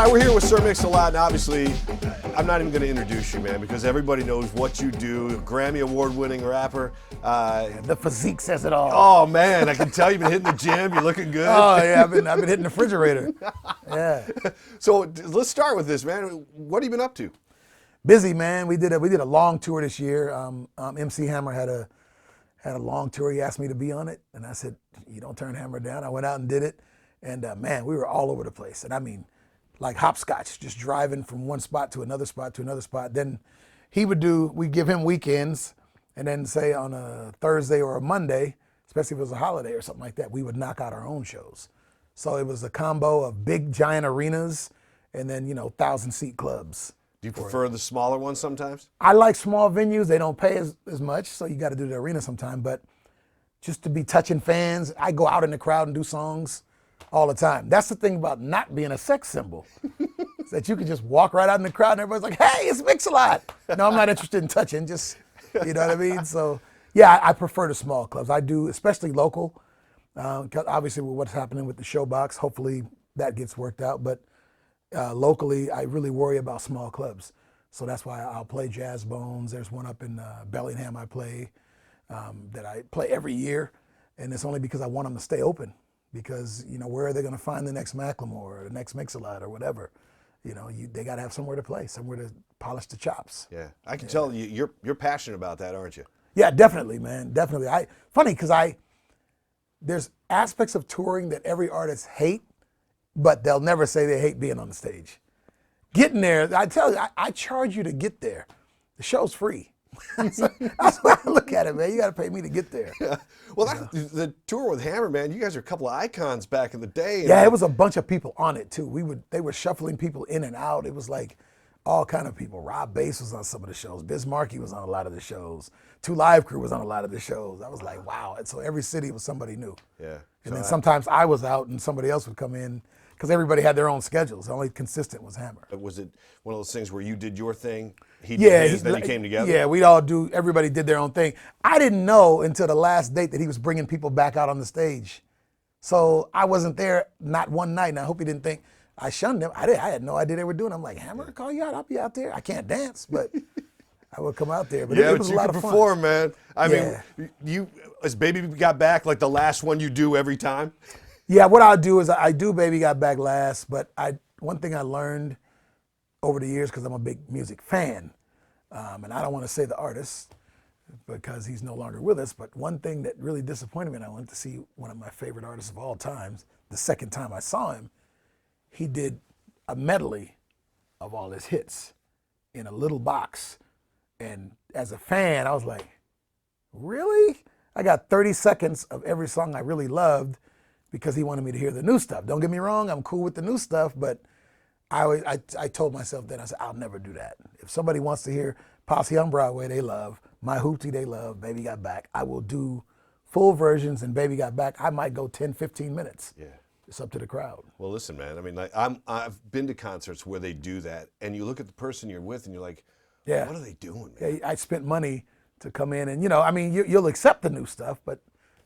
right, we're here with Sir Mix-a-Lot, and obviously, I'm not even going to introduce you, man, because everybody knows what you do. Grammy award-winning rapper. The physique says it all. Oh man, I can tell you've been hitting the gym. You're looking good. Oh yeah, I've been hitting the refrigerator. Yeah. So let's start with this, man. What have you been up to? Busy, man. We did a long tour this year. MC Hammer had a long tour. He asked me to be on it, and I said, "You don't turn Hammer down." I went out and did it, and man, we were all over the place. And I mean, like hopscotch, just driving from one spot to another spot to another spot. Then we'd give him weekends, and then say on a Thursday or a Monday, especially if it was a holiday or something like that, we would knock out our own shows. So it was a combo of big giant arenas and then 1,000-seat clubs. Do you prefer the smaller ones sometimes? I like small venues. They don't pay as much, so you got to do the arena sometime. But just to be touching fans, I go out in the crowd and do songs all the time. That's the thing about not being a sex symbol. Is that you can just walk right out in the crowd and everybody's like, "Hey, it's Mix-a-Lot." No, I'm not interested in touching. Just, you know what I mean? So, yeah, I prefer the small clubs. I do, especially local. 'Cause obviously with what's happening with the Showbox, hopefully that gets worked out. But locally, I really worry about small clubs. So that's why I'll play Jazz Bones. There's one up in Bellingham I play that I play every year. And it's only because I want them to stay open. Because, where are they going to find the next Macklemore or the next Mix-a-Lot or whatever? They got to have somewhere to play, somewhere to polish the chops. Yeah, I can tell you're passionate about that, aren't you? Yeah, definitely, man, definitely. Funny because there's aspects of touring that every artist hate, but they'll never say they hate being on the stage. Getting there, I tell you, I charge you to get there. The show's free. That's the way I look at it, man. You got to pay me to get there. Yeah. Well, the tour with Hammer, man, you guys are a couple of icons back in the day. Yeah, it was a bunch of people on it too. They were shuffling people in and out. It was like all kind of people. Rob Bass was on some of the shows. Biz Markie was on a lot of the shows. 2 Live Crew was on a lot of the shows. I was like, wow. And so every city was somebody new. Yeah. And then sometimes I was out and somebody else would come in because everybody had their own schedules. The only consistent was Hammer. Was it one of those things where you did your thing, he did his, then you came together? Yeah, everybody did their own thing. I didn't know until the last date that he was bringing people back out on the stage. So I wasn't there not one night, and I hope he didn't think I shunned him. I had no idea they were doing it. I'm like, Hammer, I'll call you out. I'll be out there. I can't dance, but I would come out there. But it was a lot of fun. You could perform, man. I mean, as Baby Got Back, like the last one you do every time? Yeah, what I'll do is I do Baby Got Back last, but one thing I learned over the years, because I'm a big music fan, and I don't want to say the artist because he's no longer with us, but one thing that really disappointed me, and I went to see one of my favorite artists of all times, the second time I saw him, he did a medley of all his hits in a little box. And as a fan, I was like, really? I got 30 seconds of every song I really loved because he wanted me to hear the new stuff. Don't get me wrong, I'm cool with the new stuff, but I told myself then, I said, I'll never do that. If somebody wants to hear Posse on Broadway they love, My Hoopty they love, Baby Got Back, I will do full versions, and Baby Got Back, I might go 10, 15 minutes. Yeah. It's up to the crowd. Well, listen, man, I mean, I've been to concerts where they do that, and you look at the person you're with and you're like, what are they doing, man? Yeah, I spent money to come in and, I mean, you'll accept the new stuff, but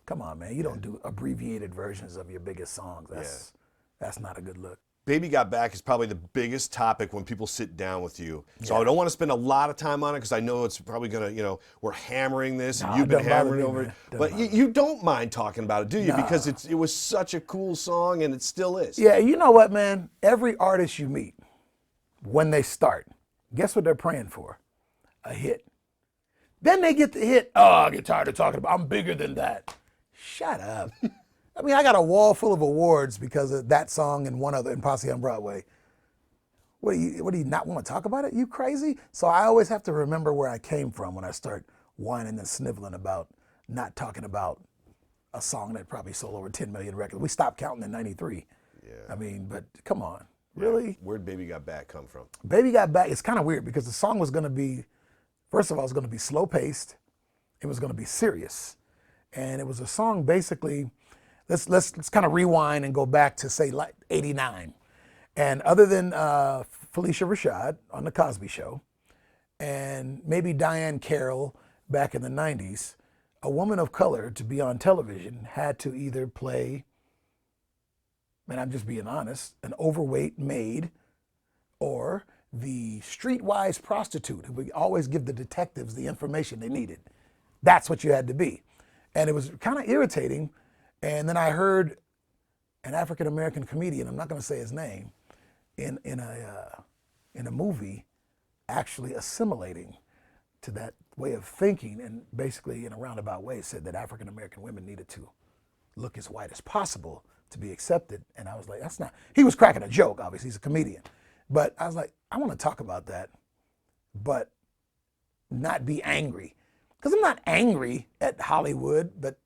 come on, man, you don't do abbreviated versions of your biggest songs. That's not a good look. Baby Got Back is probably the biggest topic when people sit down with you. So I don't want to spend a lot of time on it because I know it's probably going to, we're hammering this and you've been hammering over it. But you don't mind talking about it, do you? Because it was such a cool song and it still is. Yeah, you know what, man? Every artist you meet, when they start, guess what they're praying for? A hit. Then they get the hit. Oh, I get tired of talking about I'm bigger than that. Shut up. I mean, I got a wall full of awards because of that song and one other in Posse on Broadway. What do you not want to talk about it? You crazy? So I always have to remember where I came from when I start whining and sniveling about not talking about a song that probably sold over 10 million records. We stopped counting in '93. Yeah. I mean, but come on. Really? Where'd Baby Got Back come from? Baby Got Back, it's kind of weird because the song was going to be, first of all, it was going to be slow paced. It was going to be serious. And it was a song basically, let's kind of rewind and go back to say like '89. And other than Felicia Rashad on The Cosby Show and maybe Diane Carroll back in the 90s, a woman of color to be on television had to either play, and I'm just being honest, an overweight maid or the streetwise prostitute who would always give the detectives the information they needed. That's what you had to be. And it was kind of irritating. And then I heard an African-American comedian, I'm not going to say his name, in a movie actually assimilating to that way of thinking, and basically in a roundabout way said that African-American women needed to look as white as possible to be accepted. And I was like, that's not, he was cracking a joke, obviously, he's a comedian. But I was like, I want to talk about that, but not be angry. Because I'm not angry at Hollywood, but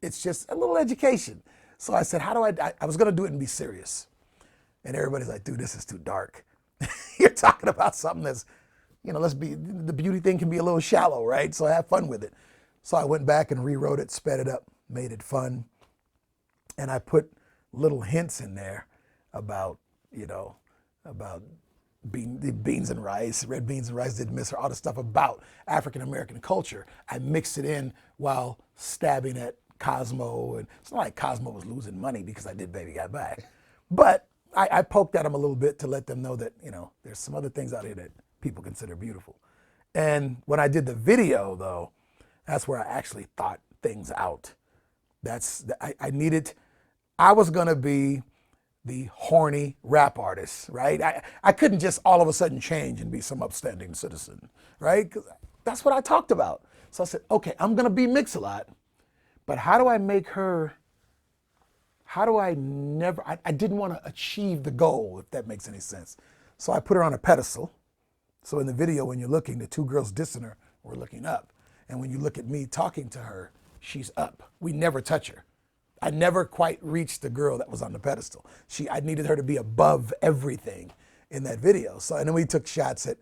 it's just a little education. So I said, how do I was going to do it and be serious. And everybody's like, dude, this is too dark. You're talking about something that's, you know, the beauty thing can be a little shallow, right? So have fun with it. So I went back and rewrote it, sped it up, made it fun. And I put little hints in there about, you know, about beans and rice, red beans and rice, didn't miss her, all the stuff about African-American culture. I mixed it in while stabbing at Cosmo. And it's not like Cosmo was losing money because I did Baby Got Back. But I poked at them a little bit to let them know that, you know, there's some other things out here that people consider beautiful. And when I did the video, though, that's where I actually thought things out. I was going to be the horny rap artist, right? I couldn't just all of a sudden change and be some upstanding citizen, right? 'Cause that's what I talked about. So I said, okay, I'm going to be Mix-a-Lot, but how do I make her, I didn't want to achieve the goal, if that makes any sense. So I put her on a pedestal. So in the video, when you're looking, the two girls dissing her were looking up. And when you look at me talking to her, she's up. We never touch her. I never quite reached the girl that was on the pedestal. I needed her to be above everything in that video. So, and then we took shots at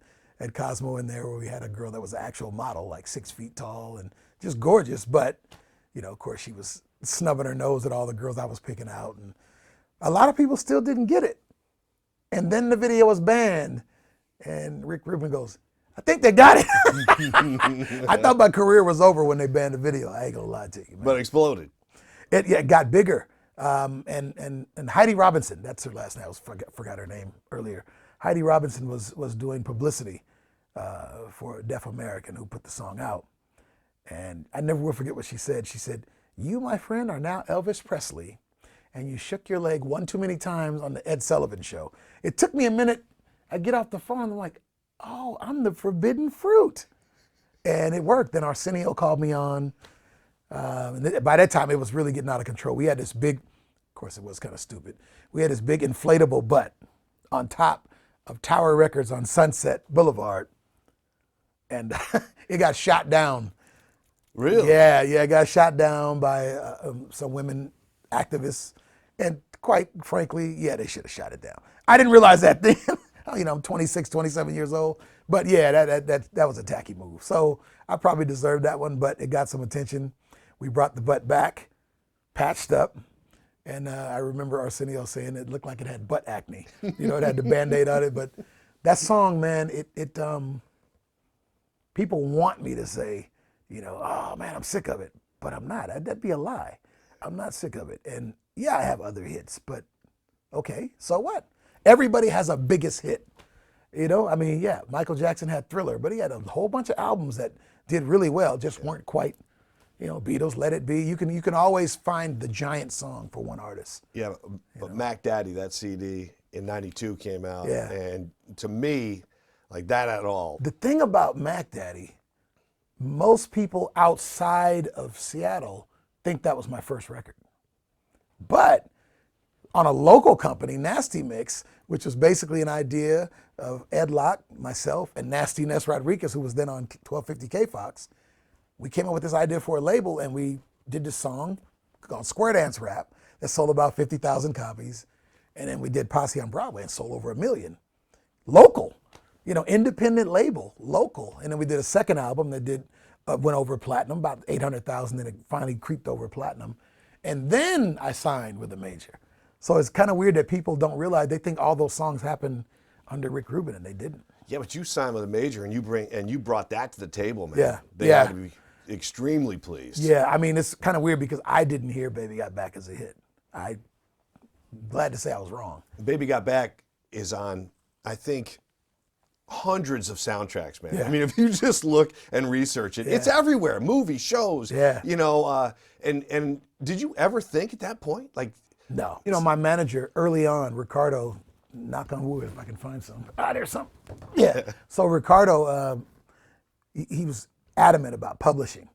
Cosmo in there where we had a girl that was an actual model, like 6 feet tall and just gorgeous. But, you know, of course, she was snubbing her nose at all the girls I was picking out. And a lot of people still didn't get it. And then the video was banned. And Rick Rubin goes, I think they got it. I thought my career was over when they banned the video. I ain't gonna lie to you, man. But it exploded. It got bigger. And Heidi Robinson, that's her last name. I forgot her name earlier. Heidi Robinson was doing publicity for a deaf American who put the song out. And I never will forget what she said. She said, you, my friend, are now Elvis Presley, and you shook your leg one too many times on the Ed Sullivan Show. It took me a minute. I get off the phone, I'm like, oh, I'm the forbidden fruit. And it worked. Then Arsenio called me on. And by that time, it was really getting out of control. We had this big, of course, it was kind of stupid. We had this big inflatable butt on top of Tower Records on Sunset Boulevard. And it got shot down. Really? Yeah, it got shot down by some women activists. And quite frankly, yeah, they should have shot it down. I didn't realize that then. You know, I'm 26, 27 years old. But yeah, that was a tacky move. So I probably deserved that one, but it got some attention. We brought the butt back, patched up. And I remember Arsenio saying it looked like it had butt acne. You know, it had the Band-Aid on it. But that song, man, people want me to say, you know, oh man, I'm sick of it. But I'm not. That'd be a lie. I'm not sick of it. And yeah, I have other hits, but okay, so what? Everybody has a biggest hit. You know, I mean, yeah, Michael Jackson had Thriller, but he had a whole bunch of albums that did really well, just weren't quite, you know, Beatles, Let It Be. You can always find the giant song for one artist. Yeah, but Mac Daddy, that CD in '92 came out. Yeah. And to me, like that at all. The thing about Mac Daddy, most people outside of Seattle think that was my first record. But on a local company, Nasty Mix, which was basically an idea of Ed Locke, myself, and Nasty Ness Rodriguez, who was then on 1250 K-Fox, we came up with this idea for a label, and we did this song called Square Dance Rap that sold about 50,000 copies. And then we did Posse on Broadway and sold over 1 million. Local, you know, independent label, local. And then we did a second album that went over platinum, about 800,000, then it finally creeped over platinum. And then I signed with a major. So it's kind of weird that people don't realize, they think all those songs happened under Rick Rubin, and they didn't. Yeah, but you signed with a major, and you brought that to the table, man. Yeah, They had to be extremely pleased. Yeah, I mean, it's kind of weird because I didn't hear Baby Got Back as a hit. I'm glad to say I was wrong. Baby Got Back is on I think, hundreds of soundtracks, man. Yeah. I mean, if you just look and research it, it's everywhere. Movies, shows. Yeah. You know, and did you ever think at that point, like? No. You know, my manager early on, Ricardo, knock on wood if I can find some. There's some. Yeah. So Ricardo, he was adamant about publishing.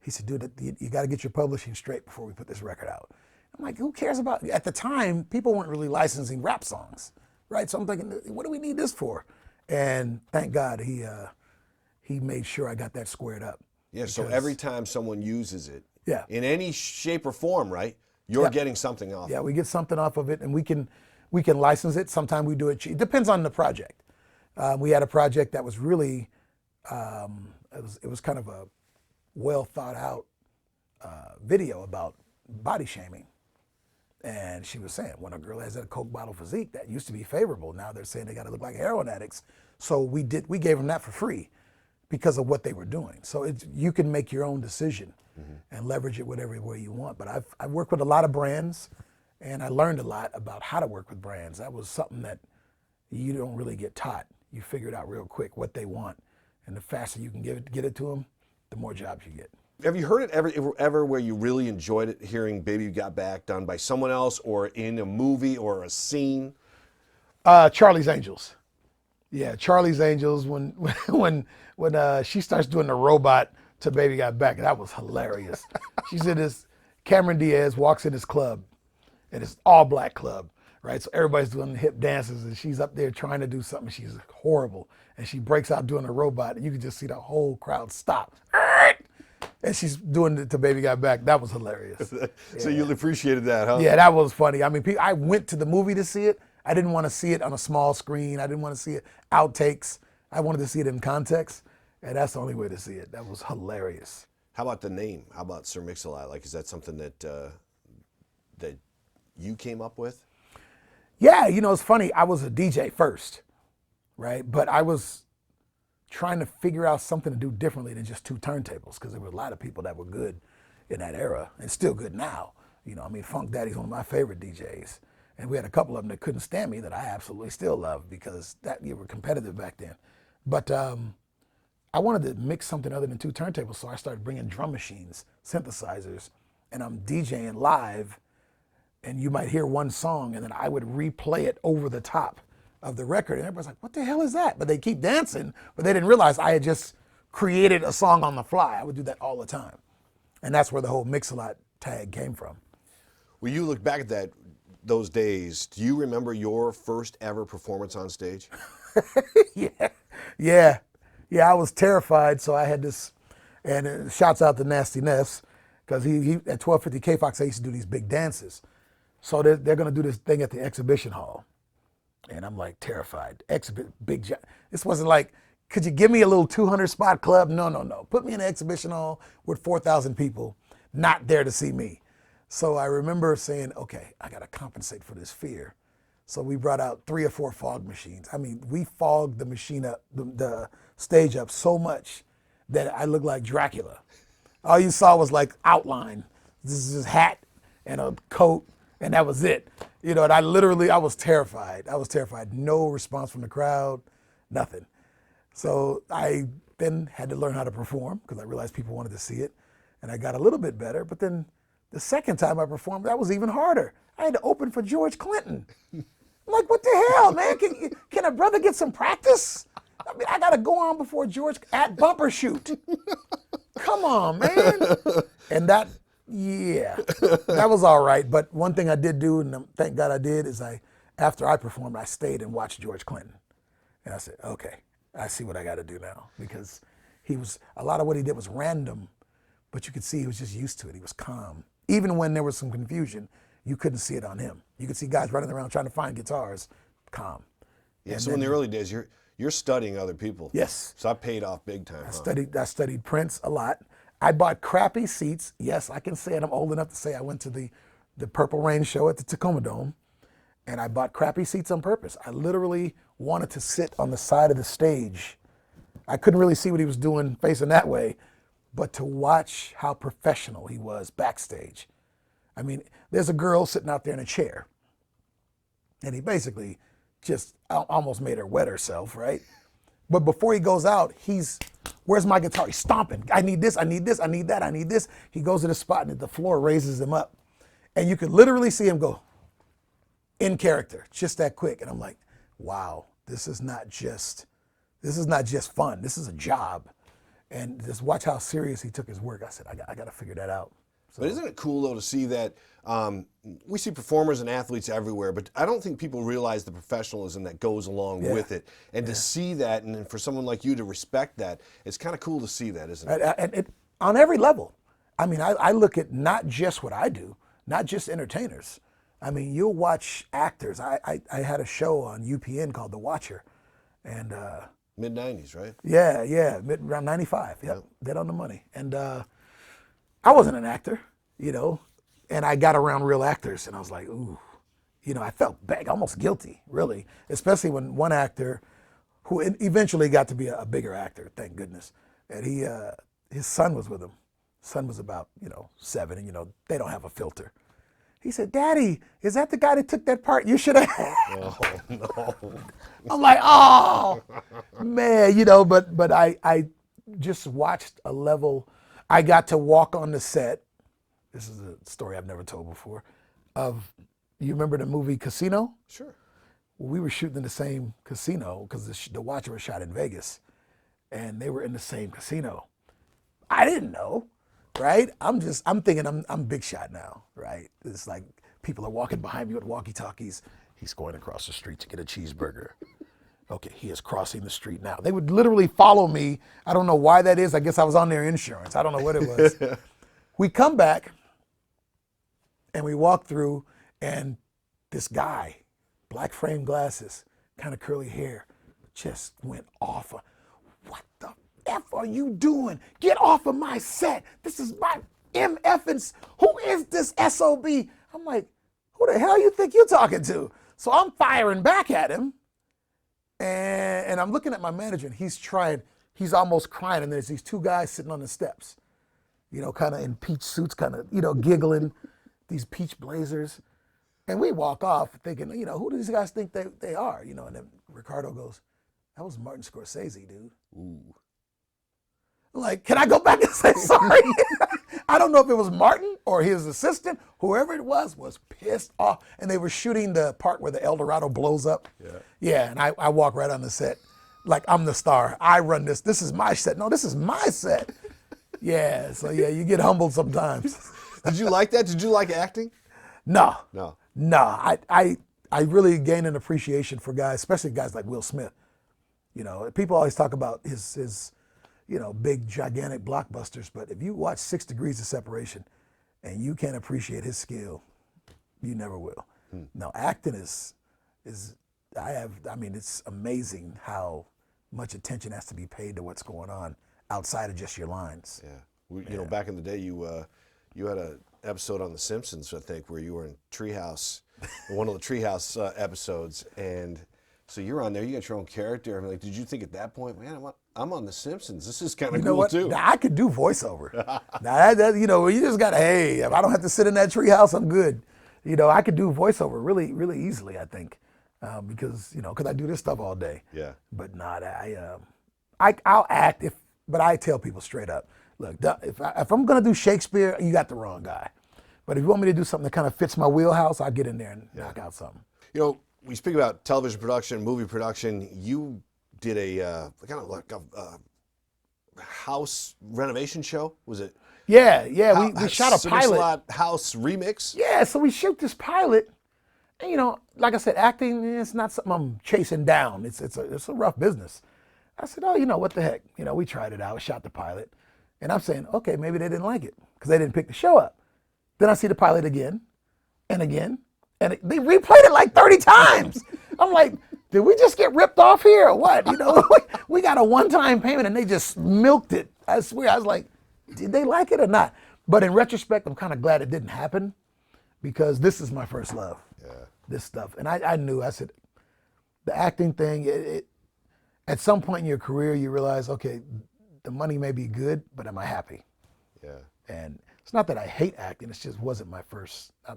He said, dude, you got to get your publishing straight before we put this record out. I'm like, who cares about, at the time, people weren't really licensing rap songs, right? So I'm thinking, what do we need this for? And thank God he made sure I got that squared up. Yeah, so every time someone uses it, yeah, in any shape or form, right, you're getting something off. Yeah, we get something off of it, and we can license it. Sometimes we do it cheap. It depends on the project. We had a project that was really, it was kind of a well thought out video about body shaming. And she was saying, when a girl has a Coke bottle physique, that used to be favorable. Now they're saying they got to look like heroin addicts. So we gave them that for free because of what they were doing. So you can make your own decision and leverage it whatever way you want. But I've worked with a lot of brands, and I learned a lot about how to work with brands. That was something that you don't really get taught. You figure it out real quick what they want, and the faster you can get it to them, the more jobs you get. Have you heard it ever where you really enjoyed it, hearing "Baby You Got Back" done by someone else, or in a movie or a scene? Charlie's Angels. Yeah, Charlie's Angels. When she starts doing the robot to "Baby Got Back," that was hilarious. She's in this. Cameron Diaz walks in this club, and it's all black club, right? So everybody's doing the hip dances, and she's up there trying to do something. She's horrible, and she breaks out doing a robot, and you can just see the whole crowd stop. And she's doing it to "Baby Got Back." That was hilarious. So you appreciated that, huh? Yeah, that was funny. I mean, I went to the movie to see it. I didn't want to see it on a small screen. I didn't want to see it outtakes. I wanted to see it in context, and that's the only way to see it. That was hilarious. How about the name? How about Sir Mix-a-Lot? Like, is that something that that you came up with? Yeah, you know, it's funny. I was a DJ first, right? But I was trying to figure out something to do differently than just two turntables, because there were a lot of people that were good in that era and still good now. You know, I mean, Funk Daddy's one of my favorite DJs. And we had a couple of them that couldn't stand me that I absolutely still love, because you were competitive back then. But I wanted to mix something other than two turntables, so I started bringing drum machines, synthesizers, and I'm DJing live, and you might hear one song, and then I would replay it over the top of the record, and everybody's like, what the hell is that? But they keep dancing, but they didn't realize I had just created a song on the fly. I would do that all the time. And that's where the whole Mix-a-Lot tag came from. When you look back at those days, do you remember your first ever performance on stage? Yeah, I was terrified, so I had this, and shouts out to Nasty Ness, because he at 1250 K-Fox, I used to do these big dances. So they're going to do this thing at the exhibition hall. And I'm like terrified. This wasn't like, could you give me a little 200 spot club? No. Put me in an exhibition hall with 4,000 people, not there to see me. So I remember saying, okay, I got to compensate for this fear. So we brought out 3 or 4 fog machines. I mean, we fogged the machine up, the stage up so much that I looked like Dracula. All you saw was like outline. This is his hat and a coat, and that was it. You know, and I was terrified. No response from the crowd, nothing. So I then had to learn how to perform, because I realized people wanted to see it, and I got a little bit better. But then the second time I performed, that was even harder. I had to open for George Clinton. I'm like, what the hell, man? Can a brother get some practice? I mean, I got to go on before George at bumper shoot. Come on, man. And that was all right. But one thing I did do, and thank God I did, is after I performed, I stayed and watched George Clinton. And I said, okay, I see what I got to do now. Because a lot of what he did was random, but you could see he was just used to it. He was calm. Even when there was some confusion, you couldn't see it on him. You could see guys running around trying to find guitars, calm. Yeah, so in the early days, you're studying other people. Yes. So that paid off big time. I studied Prince a lot. I bought crappy seats. Yes, I can say it. I'm old enough to say I went to the Purple Rain show at the Tacoma Dome, and I bought crappy seats on purpose. I literally wanted to sit on the side of the stage. I couldn't really see what he was doing facing that way, but to watch how professional he was backstage. I mean, there's a girl sitting out there in a chair, and he basically just almost made her wet herself, right? But before he goes out, where's my guitar? He's stomping. I need this, I need this, I need that, I need this. He goes to the spot and the floor raises him up. And you could literally see him go in character, just that quick. And I'm like, wow, this is not just fun. This is a job. And just watch how serious he took his work. I said, I got to figure that out. So. But isn't it cool, though, to see that we see performers and athletes everywhere, but I don't think people realize the professionalism that goes along with it. And to see that, and for someone like you to respect that, it's kind of cool to see that, isn't it? And on every level. I mean, I look at not just what I do, not just entertainers. I mean, you'll watch actors. I had a show on UPN called The Watcher. And mid-90s, right? Yeah, around 95. Yep, dead on the money. And I wasn't an actor, you know, and I got around real actors, and I was like, ooh, you know, I felt bad, almost guilty, really, especially when one actor, who eventually got to be a bigger actor, thank goodness, and his son was with him. Son was about, 7, and they don't have a filter. He said, "Daddy, is that the guy that took that part you should have had?" Oh, no. I'm like, oh, man, but I just watched a level. I got to walk on the set. This is a story I've never told before. You remember the movie Casino? Sure. Well, we were shooting in the same casino because the Watcher was shot in Vegas, and they were in the same casino. I didn't know. Right? I'm thinking I'm big shot now, right? It's like people are walking behind me with walkie-talkies. He's going across the street to get a cheeseburger. Okay, he is crossing the street now. They would literally follow me. I don't know why that is. I guess I was on their insurance. I don't know what it was. We come back and we walk through, and this guy, black frame glasses, kind of curly hair, just went off. What the F are you doing? Get off of my set. This is my MF's. Who is this SOB? I'm like, who the hell you think you're talking to? So I'm firing back at him. And I'm looking at my manager, and he's almost crying. And there's these two guys sitting on the steps, kind of in peach suits, kind of, giggling, these peach blazers. And we walk off thinking, who do these guys think they are? And then Ricardo goes, that was Martin Scorsese, dude. Ooh. Like, can I go back and say sorry? I don't know if it was Martin or his assistant. Whoever it was pissed off. And they were shooting the part where the El Dorado blows up. Yeah, and I walk right on the set. Like, I'm the star. I run this. This is my set. No, this is my set. Yeah, so yeah, you get humbled sometimes. Did you like that? Did you like acting? No. No. I really gained an appreciation for guys, especially guys like Will Smith. People always talk about his big, gigantic blockbusters. But if you watch 6 Degrees of Separation and you can't appreciate his skill, you never will. Now, acting it's amazing how much attention has to be paid to what's going on outside of just your lines. Yeah. Back in the day, you had an episode on The Simpsons, I think, where you were in Treehouse, one of the Treehouse episodes. And so you're on there, you got your own character. I'm like, did you think at that point, man, I'm on The Simpsons. This is kind of cool too. Now, I could do voiceover. Now, you just got to, hey, if I don't have to sit in that treehouse, I'm good. I could do voiceover really, really easily, I think, because I do this stuff all day. Yeah. But not, I'll act but I tell people straight up, look, if I'm gonna do Shakespeare, you got the wrong guy. But if you want me to do something that kind of fits my wheelhouse, I'll get in there and knock out something. We speak about television production, movie production. You did a kind of like a house renovation show, was it? Yeah. We shot a pilot. House remix? Yeah, so we shoot this pilot. And, like I said, acting is not something I'm chasing down. It's a rough business. I said, oh, what the heck? We tried it out, shot the pilot. And I'm saying, okay, maybe they didn't like it because they didn't pick the show up. Then I see the pilot again and again. And they replayed it like 30 times. I'm like, did we just get ripped off here or what? We got a one-time payment and they just milked it. I swear, I was like, did they like it or not? But in retrospect, I'm kind of glad it didn't happen because this is my first love, this stuff. And I knew, I said, the acting thing, at some point in your career, you realize, okay, the money may be good, but am I happy? Yeah. And it's not that I hate acting, it just wasn't not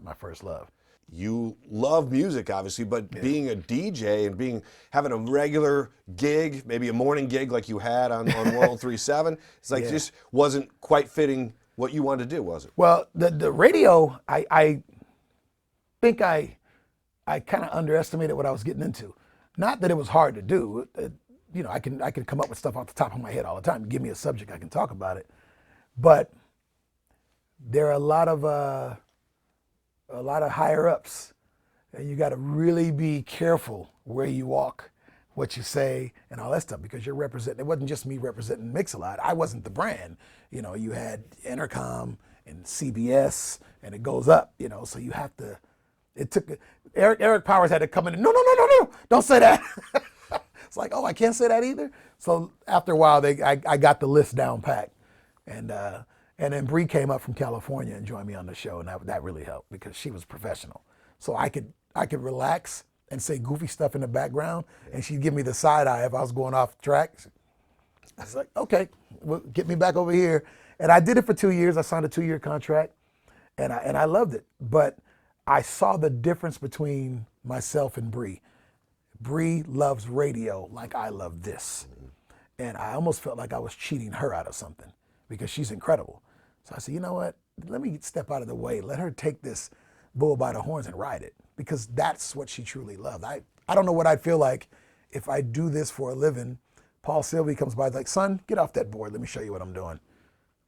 my first love. you love music, obviously, but being a DJ and having a regular gig, maybe a morning gig like you had on 103.7, it's like just wasn't quite fitting what you wanted to do, was it? Well, the radio, I think I kind of underestimated what I was getting into. Not that it was hard to do. You know, I can come up with stuff off the top of my head all the time. Give me a subject, I can talk about it. But there are a lot of higher ups, and you got to really be careful where you walk, what you say, and all that stuff, because you're representing. It wasn't just me representing Mix-a-Lot. I wasn't the brand. You know, you had Intercom and CBS, and it goes up. You know, so you have to. It took Eric Powers had to come in and no, don't say that. It's like, oh, I can't say that either. So after a while, I got the list down packed, and then Bree came up from California and joined me on the show, and that really helped because she was professional. So I could relax and say goofy stuff in the background, and she'd give me the side eye if I was going off track. I was like, okay, well, get me back over here. And I did it for 2 years. I signed a 2-year contract, and I loved it. But I saw the difference between myself and Bree. Bree loves radio like I love this. And I almost felt like I was cheating her out of something because she's incredible. So I said, you know what? Let me step out of the way. Let her take this bull by the horns and ride it, because that's what she truly loved. I don't know what I'd feel like if I do this for a living. Paul Silvi comes by like, son, get off that board. Let me show you what I'm doing.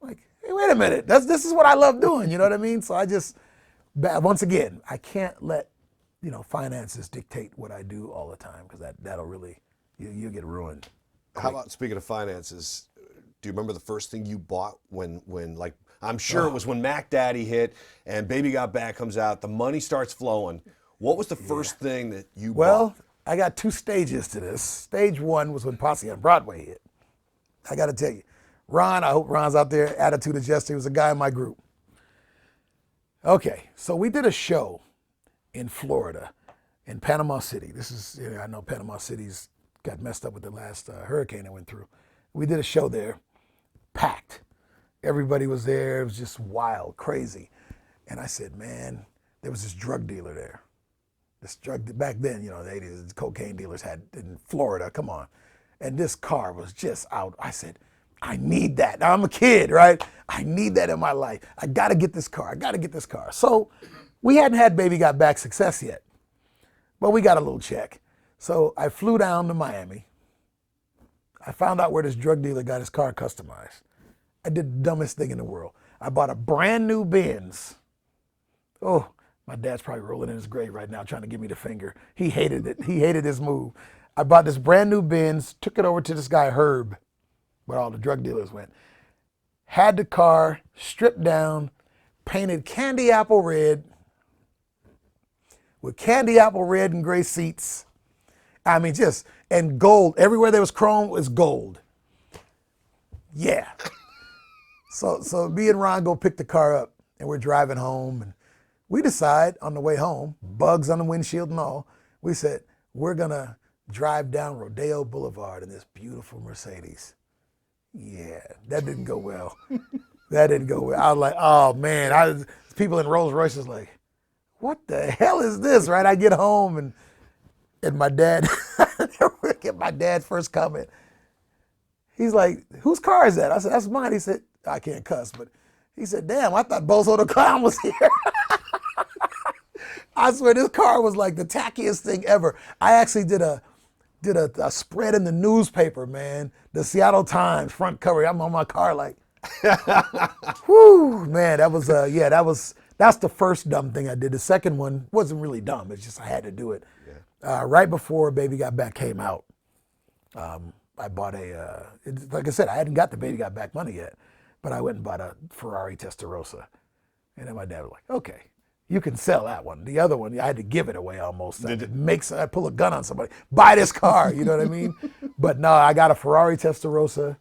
I'm like, hey, wait a minute. This is what I love doing. You know what I mean? So I just, once again, I can't let, finances dictate what I do all the time, because that'll really, you'll get ruined. How about, speaking of finances, do you remember the first thing you bought when like, I'm sure it was when Mac Daddy hit and Baby Got Back comes out, the money starts flowing. What was the first thing that you bought? Well, I got 2 stages to this. Stage 1 was when Posse on Broadway hit. I got to tell you, Ron, I hope Ron's out there, Attitude Adjuster, he was a guy in my group. Okay, so we did a show in Florida, in Panama City. This is, I know Panama City's got messed up with the last hurricane that went through. We did a show there, packed. Everybody was there. It was just wild, crazy. And I said, man, there was this drug dealer there. This drug, back then, the 80s, cocaine dealers had in Florida, come on. And this car was just out. I said, I need that. Now, I'm a kid, right? I need that in my life. I got to get this car. I got to get this car. So we hadn't had Baby Got Back success yet, but we got a little check. So I flew down to Miami. I found out where this drug dealer got his car customized. I did the dumbest thing in the world. I bought a brand new Benz. Oh, my dad's probably rolling in his grave right now trying to give me the finger. He hated it. He hated this move. I bought this brand new Benz, took it over to this guy, Herb, where all the drug dealers went. Had the car stripped down, painted candy apple red, with candy apple red and gray seats. I mean, and gold. Everywhere there was chrome was gold. Yeah. So me and Ron go pick the car up, and we're driving home, and we decide on the way home, bugs on the windshield and all, we said, we're gonna drive down Rodeo Boulevard in this beautiful Mercedes. Yeah, that didn't go well. That didn't go well. I was like, oh man, people in Rolls Royces like, what the hell is this, right? I get home and my dad, get my dad's first comment. He's like, whose car is that? I said, that's mine. He said, I can't cuss, but he said, damn, I thought Bozo the Clown was here. I swear this car was like the tackiest thing ever. I actually did a spread in the newspaper, man. The Seattle Times front cover. I'm on my car like, whoo, man, that's the first dumb thing I did. The second one wasn't really dumb. It's just I had to do it. Yeah. Right before Baby Got Back came out, I bought like I said, I hadn't got the Baby Got Back money yet, but I went and bought a Ferrari Testarossa. And then my dad was like, okay, you can sell that one. The other one, I had to give it away almost. I pull a gun on somebody, buy this car, you know what I mean? But no, I got a Ferrari Testarossa,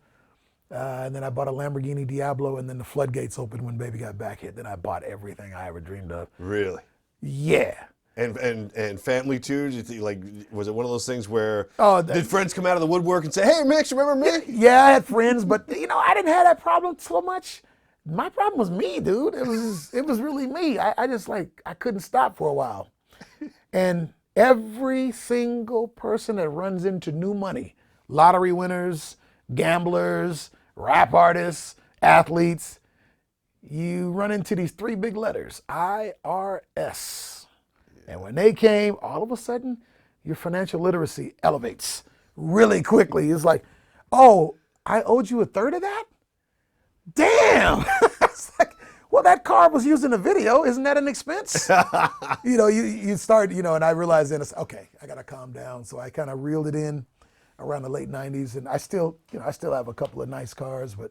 and then I bought a Lamborghini Diablo, and then the floodgates opened when Baby Got Back hit. Then I bought everything I ever dreamed of. Really? Yeah. And family too? Like, was it one of those things where did friends come out of the woodwork and say, hey, Mix, remember me? Yeah, I had friends, but I didn't have that problem so much. My problem was me, dude. It was really me. I just like, I couldn't stop for a while. And every single person that runs into new money, lottery winners, gamblers, rap artists, athletes, you run into these three big letters, IRS. And when they came, all of a sudden, your financial literacy elevates really quickly. It's like, oh, I owed you a third of that? Damn. It's like, well, that car was used in a video. Isn't that an expense? You start, and I realized then, it's okay, I got to calm down. So I kind of reeled it in around the late 90s. And I still have a couple of nice cars. But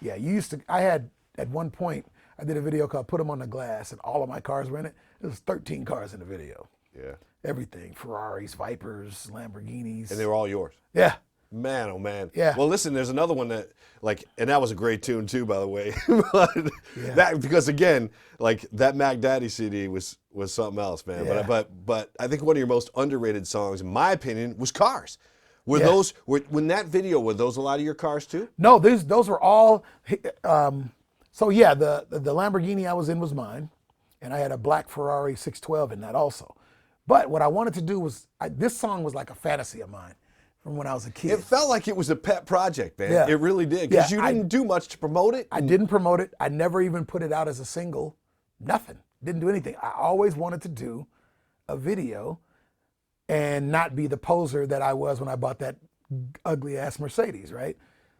yeah, I had, at one point, I did a video called Put 'Em on the Glass, and all of my cars were in it. There was 13 cars in the video. Yeah. Everything, Ferraris, Vipers, Lamborghinis. And they were all yours. Yeah. Man, oh man. Yeah. Well, listen, there's another one that, and that was a great tune too, by the way. But that, because again, that Mac Daddy CD was something else, man. Yeah. But I think one of your most underrated songs, in my opinion, was Cars. When that video, were those a lot of your cars too? No, those were all. So yeah, the Lamborghini I was in was mine, and I had a black Ferrari 612 in that also. But what I wanted to do was, this song was like a fantasy of mine from when I was a kid. It felt like it was a pet project, man. Yeah. It really did, because you didn't do much to promote it. I didn't promote it. I never even put it out as a single. Nothing. Didn't do anything. I always wanted to do a video and not be the poser that I was when I bought that ugly ass Mercedes, right?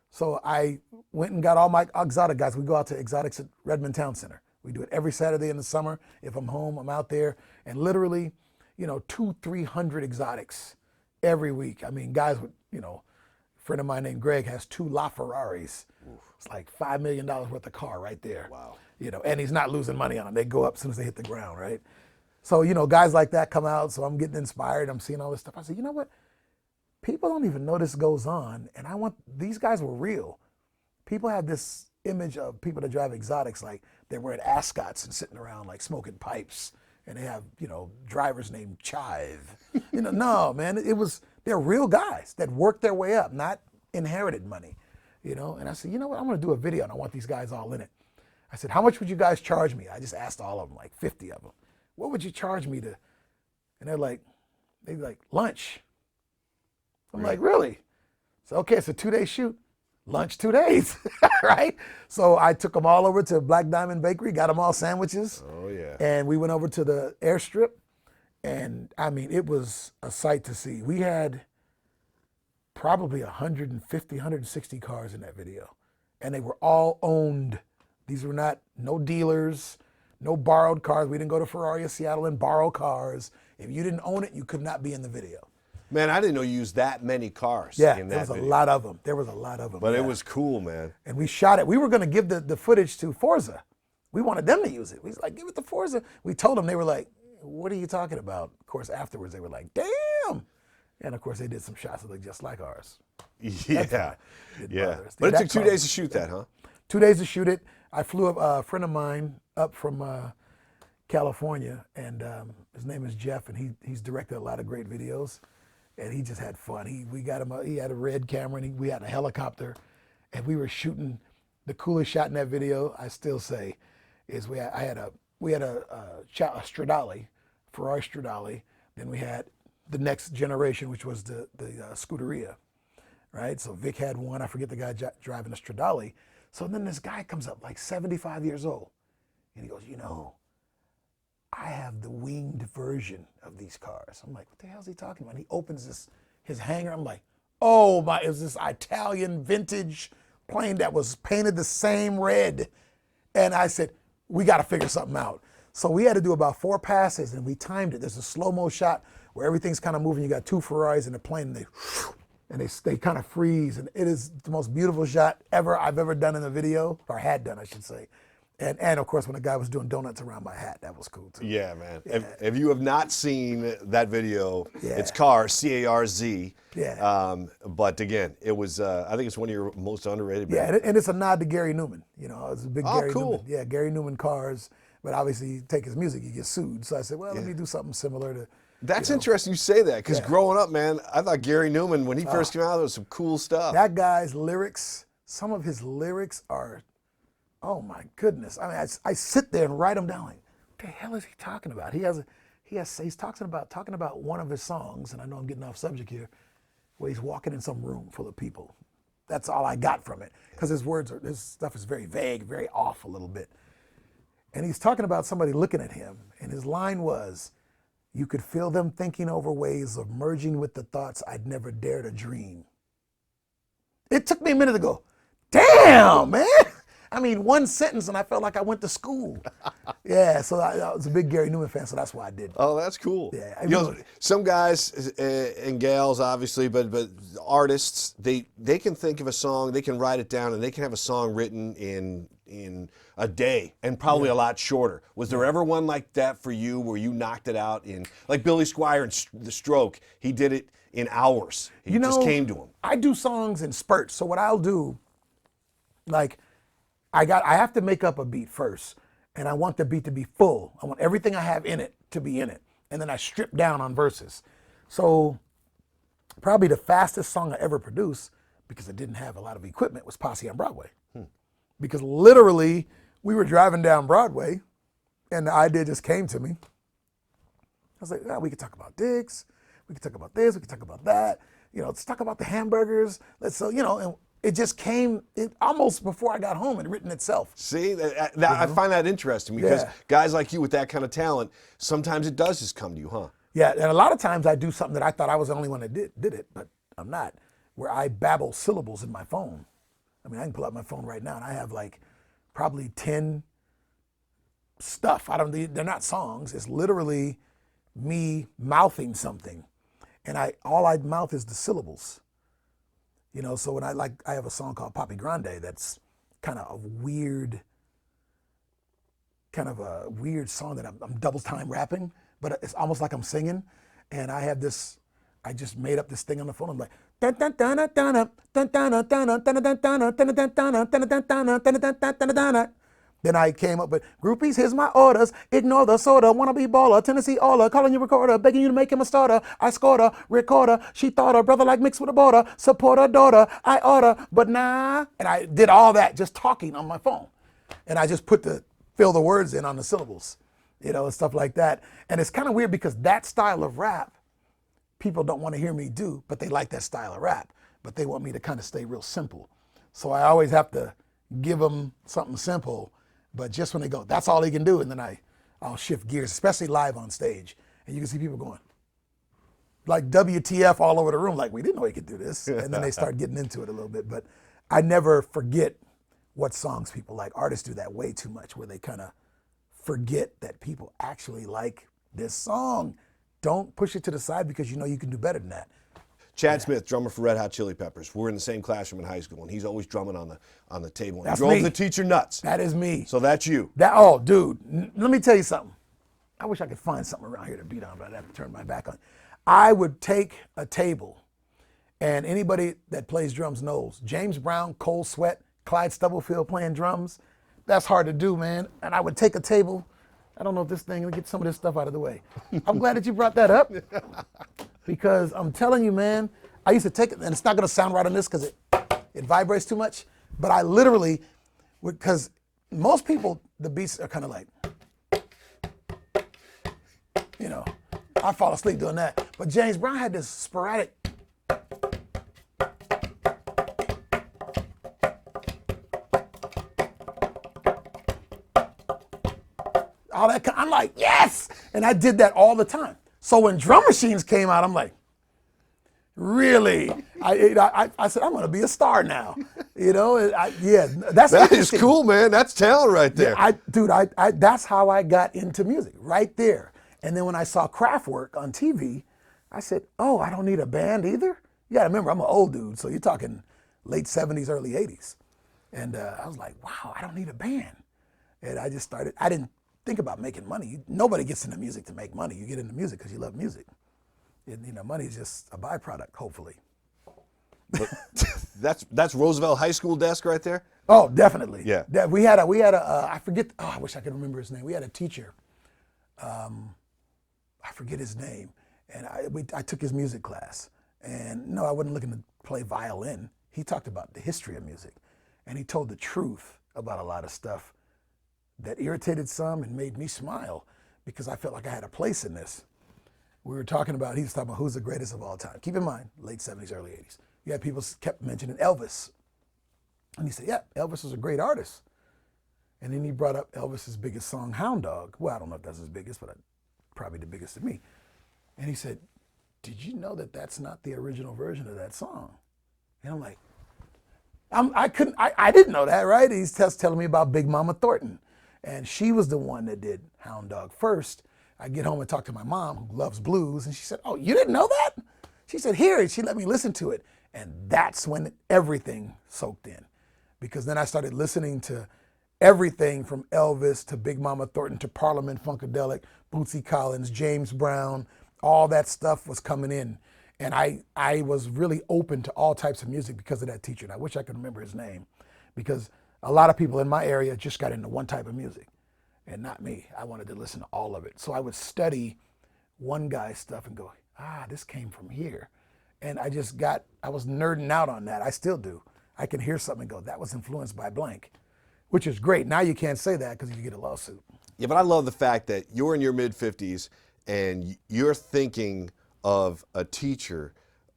So I went and got all my exotic guys. We go out to exotics at Redmond Town Center. We do it every Saturday in the summer. If I'm home, I'm out there, and literally, 200-300 exotics every week. I mean, guys with, a friend of mine named Greg has 2 LaFerraris. It's like $5 million worth of car right there. Wow. And he's not losing money on them. They go up as soon as they hit the ground, right? So, guys like that come out. So I'm getting inspired. I'm seeing all this stuff. I said, you know what? People don't even know this goes on. And these guys were real. People have this image of people that drive exotics, like they're wearing ascots and sitting around like smoking pipes. And they have, drivers named Chive. No, man, they're real guys that worked their way up, not inherited money, And I said, you know what, I'm gonna do a video and I want these guys all in it. I said, how much would you guys charge me? I just asked all of them, like 50 of them. What would you charge me to? And they're like, lunch. I'm like, really? So, okay, it's a 2-day shoot. Lunch 2 days, right? So I took them all over to Black Diamond Bakery, got them all sandwiches. Oh, yeah. And we went over to the airstrip. And I mean, it was a sight to see. We had probably 150, 160 cars in that video. And they were all owned. These were no dealers, no borrowed cars. We didn't go to Ferrari or Seattle and borrow cars. If you didn't own it, you could not be in the video. Man, I didn't know you used that many cars Yeah, in that there was video. a lot of them. There was a lot of them. But it was cool, man. And we shot it. We were going to give the footage to Forza. We wanted them to use it. We was like, give it to Forza. We told them. They were like, what are you talking about? Of course, afterwards, they were like, damn. And, of course, they did some shots that looked just like ours. Yeah. But it took 2 days to shoot that, huh? 2 days to shoot it. I flew up a friend of mine up from California, and his name is Jeff, and he's directed a lot of great videos. And he just had fun. We got him. He had a red camera, and we had a helicopter, and we were shooting. The coolest shot in that video, I still say, is we had a Stradale, Ferrari Stradale. Then we had the next generation, which was the Scuderia, right? So Vic had one. I forget the guy driving a Stradale. So then this guy comes up, like 75 years old, and he goes, I have the winged version of these cars. I'm like, what the hell is he talking about? And he opens his hangar. I'm like, oh my, it was this Italian vintage plane that was painted the same red. And I said, we got to figure something out. So we had to do about 4 passes, and we timed it. There's a slow-mo shot where everything's kind of moving. You got 2 Ferraris in the plane, and they kind of freeze. And it is the most beautiful shot I've ever done in a video, or had done, I should say. And of course, when the guy was doing donuts around my hat, that was cool too. Yeah, man. Yeah. If you have not seen that video, yeah. It's Cars, C-A-R-Z. Yeah. But again, it was, I think it's one of your most underrated bands. Yeah, and it's a nod to Gary Newman. It's a big Gary cool. Newman. Yeah, Gary Newman Cars. But obviously, you take his music, you get sued. So I said, well, let me do something similar to. That's interesting you say that, because growing up, man, I thought Gary Newman, when he first came out, there was some cool stuff. That guy's lyrics, some of his lyrics are oh my goodness. I mean, I sit there and write them down like, what the hell is he talking about? He's talking about one of his songs, and I know I'm getting off subject here, where he's walking in some room full of people. That's all I got from it, because his stuff is very vague, very off a little bit. And he's talking about somebody looking at him, and his line was, you could feel them thinking over ways of merging with the thoughts I'd never dare to dream. It took me a minute to go, damn, man. I mean, one sentence and I felt like I went to school. Yeah, so I was a big Gary Newman fan, so that's why I did. Oh, that's cool. Yeah, you know, some guys and gals, obviously, but artists, they can think of a song, they can write it down, and they can have a song written in a day, and probably a lot shorter. Was there ever one like that for you, where you knocked it out in, like Billy Squier in The Stroke? He did it in hours. It just came to him. I do songs in spurts, so what I'll do, like, I have to make up a beat first, and I want the beat to be full. I want everything I have in it to be in it, and then I strip down on verses. So probably the fastest song I ever produced, because I didn't have a lot of equipment, was Posse on Broadway. Because literally, we were driving down Broadway, and the idea just came to me. I was like, we could talk about dicks, we could talk about this, we could talk about that. You know, let's talk about the hamburgers. And it just came almost before I got home and written itself. See, I find that interesting, because guys like you with that kind of talent, sometimes it does just come to you, huh? Yeah, and a lot of times I do something that I thought I was the only one that did it, but I'm not, where I babble syllables in my phone. I mean, I can pull out my phone right now and I have like probably 10 stuff. They're not songs. It's literally me mouthing something. And all I mouth is the syllables. You know, so when I have a song called Papi Grande that's kind of a weird song that I'm double time rapping, but it's almost like I'm singing. And I just made up this thing on the phone. I'm like, then I came up with, groupies, here's my orders. Ignore the soda, wanna be baller. Tennessee Ola, calling your recorder, begging you to make him a starter. I scored her, recorder. She thought her brother like mixed with a border. Support her daughter, I order, but nah. And I did all that just talking on my phone. And I just fill the words in on the syllables, and stuff like that. And it's kind of weird, because that style of rap, people don't want to hear me do, but they like that style of rap. But they want me to kind of stay real simple. So I always have to give them something simple. But just when they go, that's all he can do, and then I'll shift gears, especially live on stage. And you can see people going, like WTF all over the room, like, we didn't know he could do this. And then they start getting into it a little bit. But I never forget what songs people like. Artists do that way too much, where they kind of forget that people actually like this song. Don't push it to the side, because you know you can do better than that. Chad Smith, drummer for Red Hot Chili Peppers. We're in the same classroom in high school, and he's always drumming on the table. And That's he drove me. the teacher nuts. That is me. So that's you. Dude, let me tell you something. I wish I could find something around here to beat on, but I'd have to turn my back on. I would take a table, and anybody that plays drums knows, James Brown, Cole Sweat, Clyde Stubblefield playing drums, that's hard to do, man. And I would take a table. I don't know if this thing will get some of this stuff out of the way. I'm glad that you brought that up, because I'm telling you, man, I used to take it, and it's not going to sound right on this because it vibrates too much, but I literally, because most people, the beats are kind of like, I fall asleep doing that. But James Brown had this sporadic, all that. I'm like, yes! And I did that all the time. So when drum machines came out, I'm like, really? I said, I'm going to be a star now. That is cool, man. That's talent right there. Yeah, that's how I got into music, right there. And then when I saw Kraftwerk on TV, I said, oh, I don't need a band either? Yeah, remember, I'm an old dude, so you're talking late 70s, early 80s. And I was like, wow, I don't need a band. And I just started, I didn't think about making money. Nobody gets into music to make money. You get into music because you love music. And, money is just a byproduct, hopefully. That's Roosevelt High School desk right there? Oh, definitely. Yeah. We had a I forget, I wish I could remember his name. We had a teacher, I forget his name, and I took his music class. And no, I wasn't looking to play violin. He talked about the history of music, and he told the truth about a lot of stuff that irritated some and made me smile because I felt like I had a place in this. We were talking about, he was talking about who's the greatest of all time. Keep in mind, late 70s, early 80s. You had people kept mentioning Elvis. And he said, yeah, Elvis was a great artist. And then he brought up Elvis's biggest song, Hound Dog. Well, I don't know if that's his biggest, but probably the biggest to me. And he said, did you know that that's not the original version of that song? And I'm like, I didn't know that, right? He's just telling me about Big Mama Thornton. And she was the one that did Hound Dog first. I get home and talk to my mom, who loves blues, and she said, oh, you didn't know that? She said, here, she let me listen to it. And that's when everything soaked in. Because then I started listening to everything from Elvis to Big Mama Thornton to Parliament Funkadelic, Bootsy Collins, James Brown, all that stuff was coming in. And I was really open to all types of music because of that teacher. And I wish I could remember his name, because a lot of people in my area just got into one type of music and not me. I wanted to listen to all of it. So I would study one guy's stuff and go, this came from here. And I was nerding out on that. I still do. I can hear something and go, that was influenced by blank, which is great. Now you can't say that because you get a lawsuit. Yeah, but I love the fact that you're in your mid-50s and you're thinking of a teacher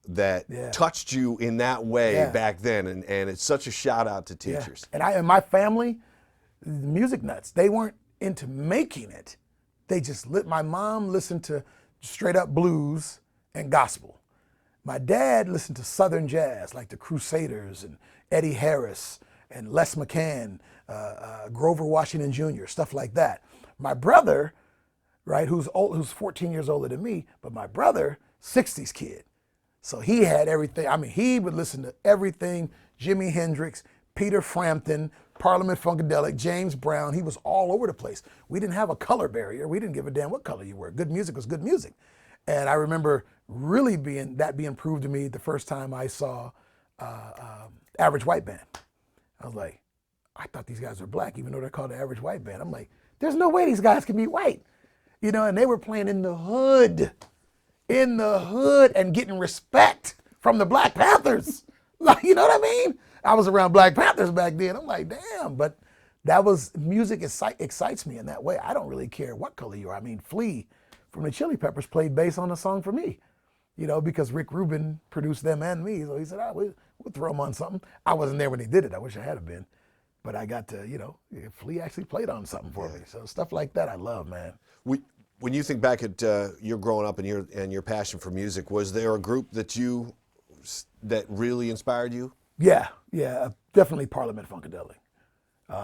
that touched you in that way back then, and it's such a shout out to teachers. Yeah. And my family, music nuts, they weren't into making it. They just my mom listened to straight up blues and gospel. My dad listened to Southern jazz, like the Crusaders and Eddie Harris and Les McCann, Grover Washington Jr., stuff like that. My brother, right, who's 14 years older than me, but my brother, 60s kid. So he had everything. I mean, he would listen to everything, Jimi Hendrix, Peter Frampton, Parliament Funkadelic, James Brown. He was all over the place. We didn't have a color barrier. We didn't give a damn what color you were. Good music was good music. And I remember really being proved to me the first time I saw Average White Band. I was like, I thought these guys were black, even though they're called the Average White Band. I'm like, there's no way these guys can be white. You know, and they were playing in the hood, and getting respect from the Black Panthers. Like, you know what I mean? I was around Black Panthers back then. I'm like, damn, but music excites me in that way. I don't really care what color you are. I mean, Flea from the Chili Peppers played bass on a song for me, you know, because Rick Rubin produced them and me. So he said, we'll throw them on something. I wasn't there when he did it. I wish I had been. But I got to, you know, Flea actually played on something for me. So stuff like that I love, man. When you think back at your growing up and your passion for music, was there a group that really inspired you? Yeah, definitely Parliament Funkadelic.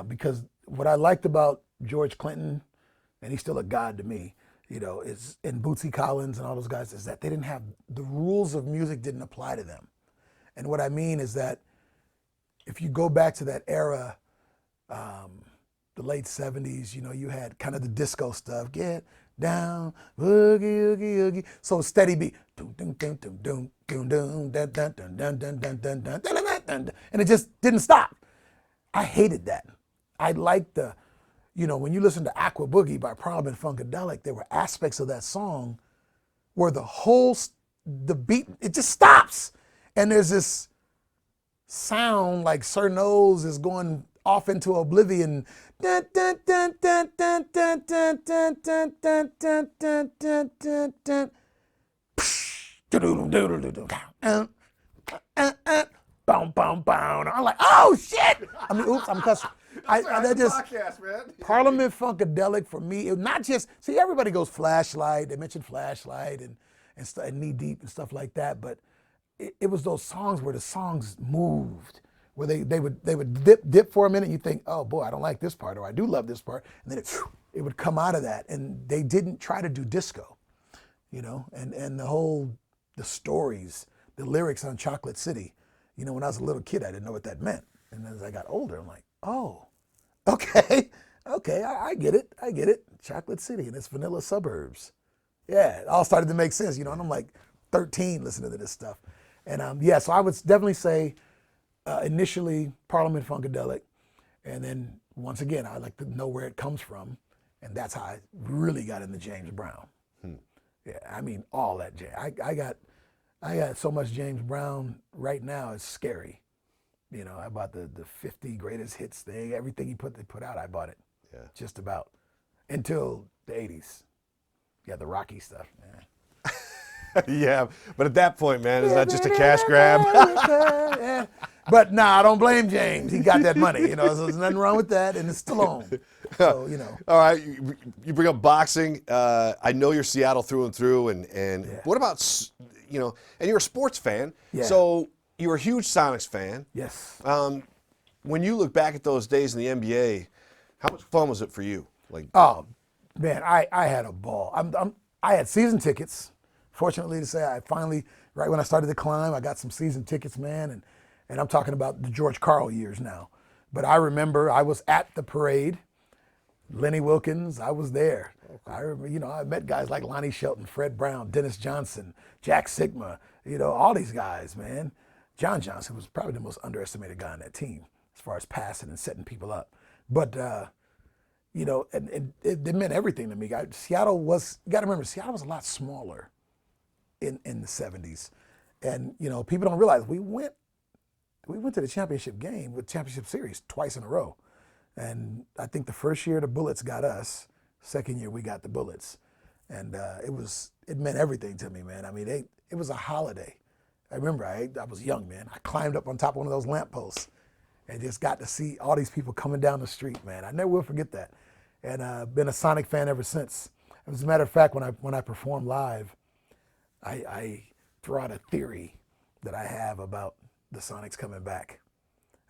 Because what I liked about George Clinton, and he's still a god to me, you know, and Bootsy Collins and all those guys, is that they didn't have, the rules of music didn't apply to them. And what I mean is that if you go back to that era, the late 70s, you know, you had kind of the disco stuff. Get down, boogie, oogie, oogie. So steady beat. And it just didn't stop. I hated that. I liked when you listen to Aqua Boogie by Parliament Funkadelic, there were aspects of that song where the beat, it just stops. And there's this sound like Sir Nose is going off into oblivion. I'm like, oh shit! I mean, oops, I'm cussing. Podcast, man. Parliament Funkadelic for me, it not just, see, everybody goes Flashlight, they mentioned Flashlight and Knee Deep and stuff like that, but it was those songs where the songs moved, where they would dip for a minute and you think, oh boy, I don't like this part, or I do love this part, and then it would come out of that, and they didn't try to do disco, you know, and the stories, the lyrics on Chocolate City, you know, when I was a little kid, I didn't know what that meant, and as I got older, I'm like, oh, okay, I get it, Chocolate City and its vanilla suburbs. Yeah, it all started to make sense, you know, and I'm like 13 listening to this stuff. And so I would definitely say initially Parliament Funkadelic, and then once again, I like to know where it comes from, and that's how I really got into James Brown. Yeah, I mean, all that. I got so much James Brown right now, it's scary. You know, I bought the 50 greatest hits thing. Everything they put out, I bought it. Yeah. Just about. Until the 80s. Yeah, the Rocky stuff, man. Yeah, but at that point, man, is that just a cash grab? Yeah. But nah, I don't blame James. He got that money, you know, so there's nothing wrong with that, and it's Stallone. So, you know. All right, you bring up boxing. I know you're Seattle through and through, and what about, you know, and you're a sports fan, so you're a huge Sonics fan. Yes. When you look back at those days in the NBA, how much fun was it for you? Like, oh, man, I had a ball. I had season tickets. Fortunately to say, I finally, right when I started to climb, I got some season tickets, man, and I'm talking about the George Karl years now. But I remember I was at the parade. Lenny Wilkins, I was there. I remember, you know, I met guys like Lonnie Shelton, Fred Brown, Dennis Johnson, Jack Sigma, you know, all these guys, man. John Johnson was probably the most underestimated guy on that team as far as passing and setting people up. But, you know, and it meant everything to me. Seattle was, you got to remember, Seattle was a lot smaller in the 70s. And, you know, people don't realize we went to the championship game with championship series twice in a row. And I think the first year the Bullets got us, second year we got the Bullets. And it meant everything to me, man. I mean, it was a holiday. I remember I was young, man. I climbed up on top of one of those lampposts and just got to see all these people coming down the street, man. I never will forget that. And I've been a Sonic fan ever since. As a matter of fact, when I perform live, I throw out a theory that I have about the Sonics coming back.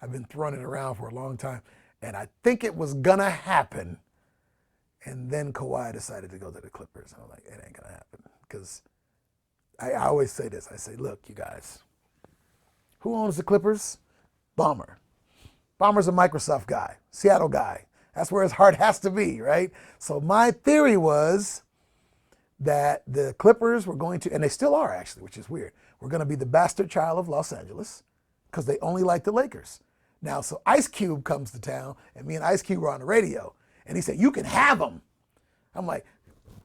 I've been throwing it around for a long time, and I think it was gonna happen. And then Kawhi decided to go to the Clippers. And I'm like, it ain't gonna happen. Because I always say this. I say, look, you guys, who owns the Clippers? Ballmer. Ballmer's a Microsoft guy, Seattle guy. That's where his heart has to be, right? So my theory was that the Clippers were going to, and they still are actually, which is weird, we're going to be the bastard child of Los Angeles because they only like the Lakers. Now, so Ice Cube comes to town, and me and Ice Cube were on the radio, and he said, you can have them. I'm like,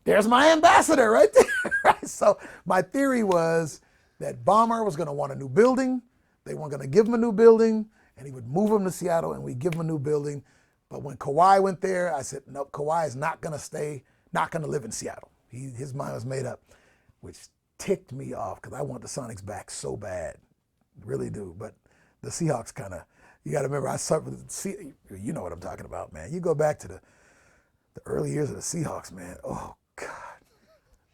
there's my ambassador right there. Right? So my theory was that Ballmer was going to want a new building. They weren't going to give him a new building, and he would move him to Seattle, and we'd give him a new building. But when Kawhi went there, I said, no, Kawhi is not going to live in Seattle. His mind was made up, which ticked me off because I want the Sonics back so bad, really do. But the Seahawks kind of, you got to remember, you know what I'm talking about, man. You go back to the early years of the Seahawks, man. Oh God,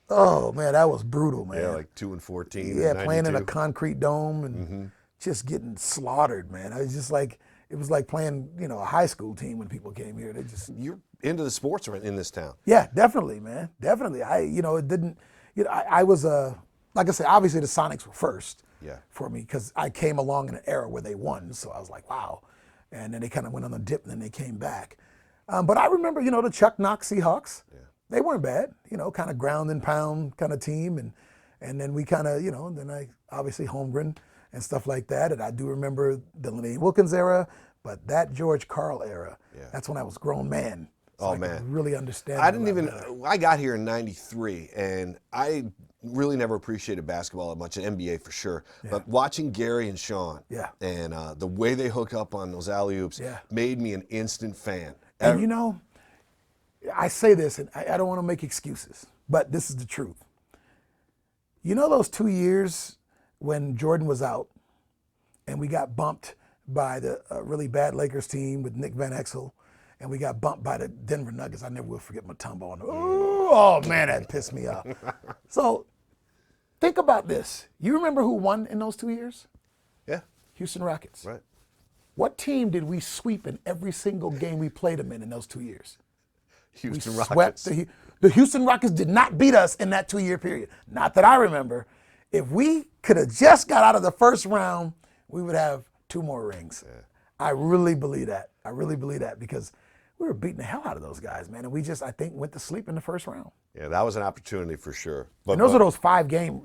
oh man, that was brutal, man. Yeah, like 2-14. Yeah, playing in a concrete dome and just getting slaughtered, man. It was like playing, you know, a high school team when people came here. You're into the sports in this town. Yeah, definitely, man. Definitely. I was like I said, obviously the Sonics were first for me because I came along in an era where they won. So I was like, wow. And then they kind of went on a dip and then they came back. But I remember, you know, the Chuck Knox Seahawks. Yeah. They weren't bad, you know, kind of ground and pound kind of team. And then we kind of, you know, then I obviously Holmgren and stuff like that. And I do remember the Lenny Wilkins era, but that George Karl era, that's when I was grown man. So I could really understand. I got here in '93, and I really never appreciated basketball that much, and NBA for sure. Yeah. But watching Gary and Sean, and the way they hook up on those alley-oops made me an instant fan. And you know, I say this, and I don't want to make excuses, but this is the truth. You know those 2 years when Jordan was out, and we got bumped by the really bad Lakers team with Nick Van Exel, and we got bumped by the Denver Nuggets. I never will forget Mutombo. Oh man, that pissed me off. So think about this. You remember who won in those 2 years? Yeah. Houston Rockets. Right. What team did we sweep in every single game we played them in those 2 years? Houston Rockets. The Houston Rockets did not beat us in that 2 year period. Not that I remember. If we could have just got out of the first round, we would have 2 more rings. Yeah. I really believe that. I really believe that because we were beating the hell out of those guys, man. And we just, I think, went to sleep in the first round. Yeah, that was an opportunity for sure. And those are those five game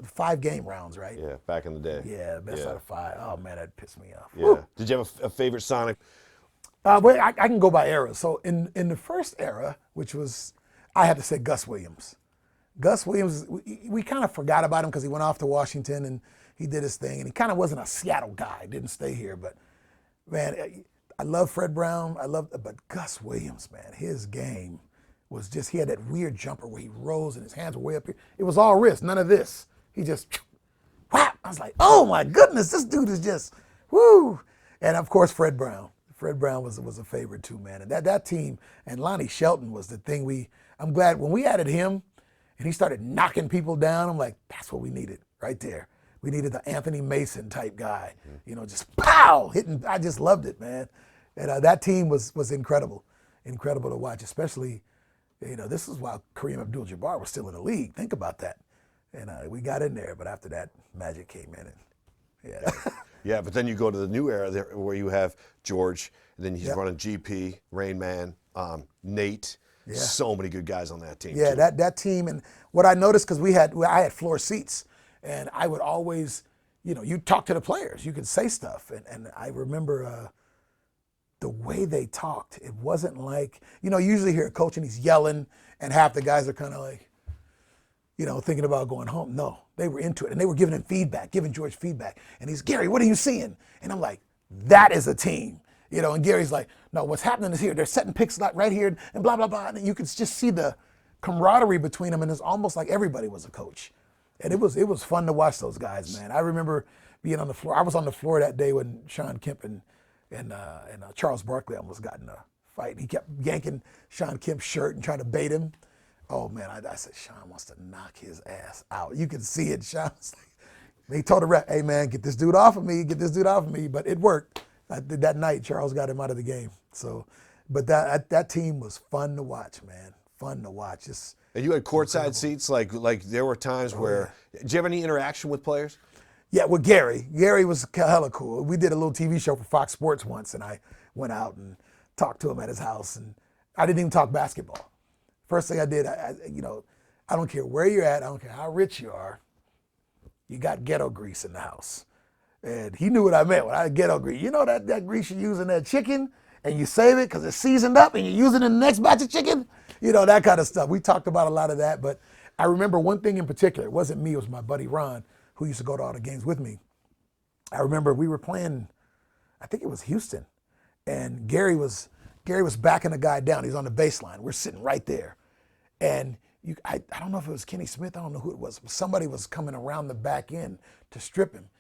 rounds, right? Yeah, back in the day. Yeah, best out of 5. Oh, man, that pissed me off. Yeah. Woo. Did you have a favorite Sonic? Well, I can go by era. So in the first era, which was, I had to say Gus Williams. Gus Williams, we kind of forgot about him because he went off to Washington and he did his thing. And he kind of wasn't a Seattle guy, didn't stay here. But Man, I love Fred Brown. But Gus Williams, man, his game was just, he had that weird jumper where he rose and his hands were way up here. It was all wrist, none of this. He just, whap. I was like, oh my goodness, this dude is just, whoo. And of course, Fred Brown. Fred Brown was a favorite too, man. And that team, and Lonnie Shelton was the thing I'm glad when we added him and he started knocking people down, I'm like, that's what we needed right there. We needed the Anthony Mason type guy, just pow, hitting. I just loved it, man. And that team was incredible to watch, especially, this is while Kareem Abdul-Jabbar was still in the league. Think about that. And we got in there, but after that, Magic came in. And, yeah. Yeah, but then you go to the new era there where you have George, and then he's running GP, Rain Man, Nate. Yeah. So many good guys on that team. Yeah, too. that team. And what I noticed, because I had floor seats, and I would always, you talk to the players. You could say stuff. And I remember the way they talked. It wasn't like, you usually hear a coach and he's yelling, and half the guys are kind of like, thinking about going home. No, they were into it. And they were giving him feedback, giving George feedback. And he's, Gary, what are you seeing? And I'm like, that is a team. And Gary's like, no, what's happening is here. They're setting picks right here and blah, blah, blah. And you could just see the camaraderie between them. And it's almost like everybody was a coach. And it was fun to watch those guys, man. I remember being on the floor. I was on the floor that day when Sean Kemp and Charles Barkley almost got in a fight. He kept yanking Sean Kemp's shirt and trying to bait him. Oh, man, I said, Sean wants to knock his ass out. You can see it. Sean was like, they told the ref, hey, man, get this dude off of me, But it worked. That night, Charles got him out of the game. So, but that team was fun to watch, man. Fun to watch. Just and you had courtside seats? Like there were times where, did you have any interaction with players? Yeah, with Gary. Gary was hella cool. We did a little TV show for Fox Sports once, and I went out and talked to him at his house, and I didn't even talk basketball. First thing I did, I don't care where you're at, I don't care how rich you are, you got ghetto grease in the house. And he knew what I meant when I ghetto grease. You know that grease you use in that chicken, and you save it because it's seasoned up, and you use it in the next batch of chicken? That kind of stuff. We talked about a lot of that, but I remember one thing in particular. It wasn't me, it was my buddy Ron, who used to go to all the games with me. I remember we were playing, I think it was Houston, and Gary was backing a guy down. He's on the baseline. We're sitting right there. And I don't know if it was Kenny Smith. I don't know who it was. But somebody was coming around the back end to strip him.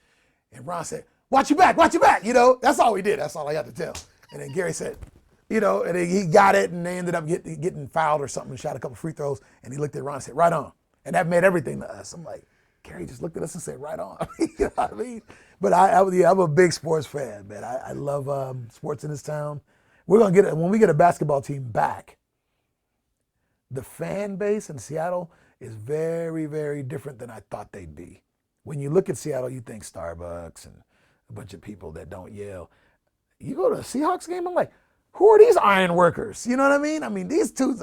And Ron said, watch your back. That's all we did. That's all I got to tell. And then Gary said, and then he got it, and they ended up getting fouled or something and shot a couple free throws. And he looked at Ron and said, right on. And that meant everything to us. I'm like, Gary just looked at us and said, right on. You know what I mean? But I'm a big sports fan, man. I love sports in this town. We're going to when we get a basketball team back, the fan base in Seattle is very, very different than I thought they'd be. When you look at Seattle, you think Starbucks and a bunch of people that don't yell. You go to a Seahawks game, I'm like, who are these iron workers? You know what I mean? I mean, these two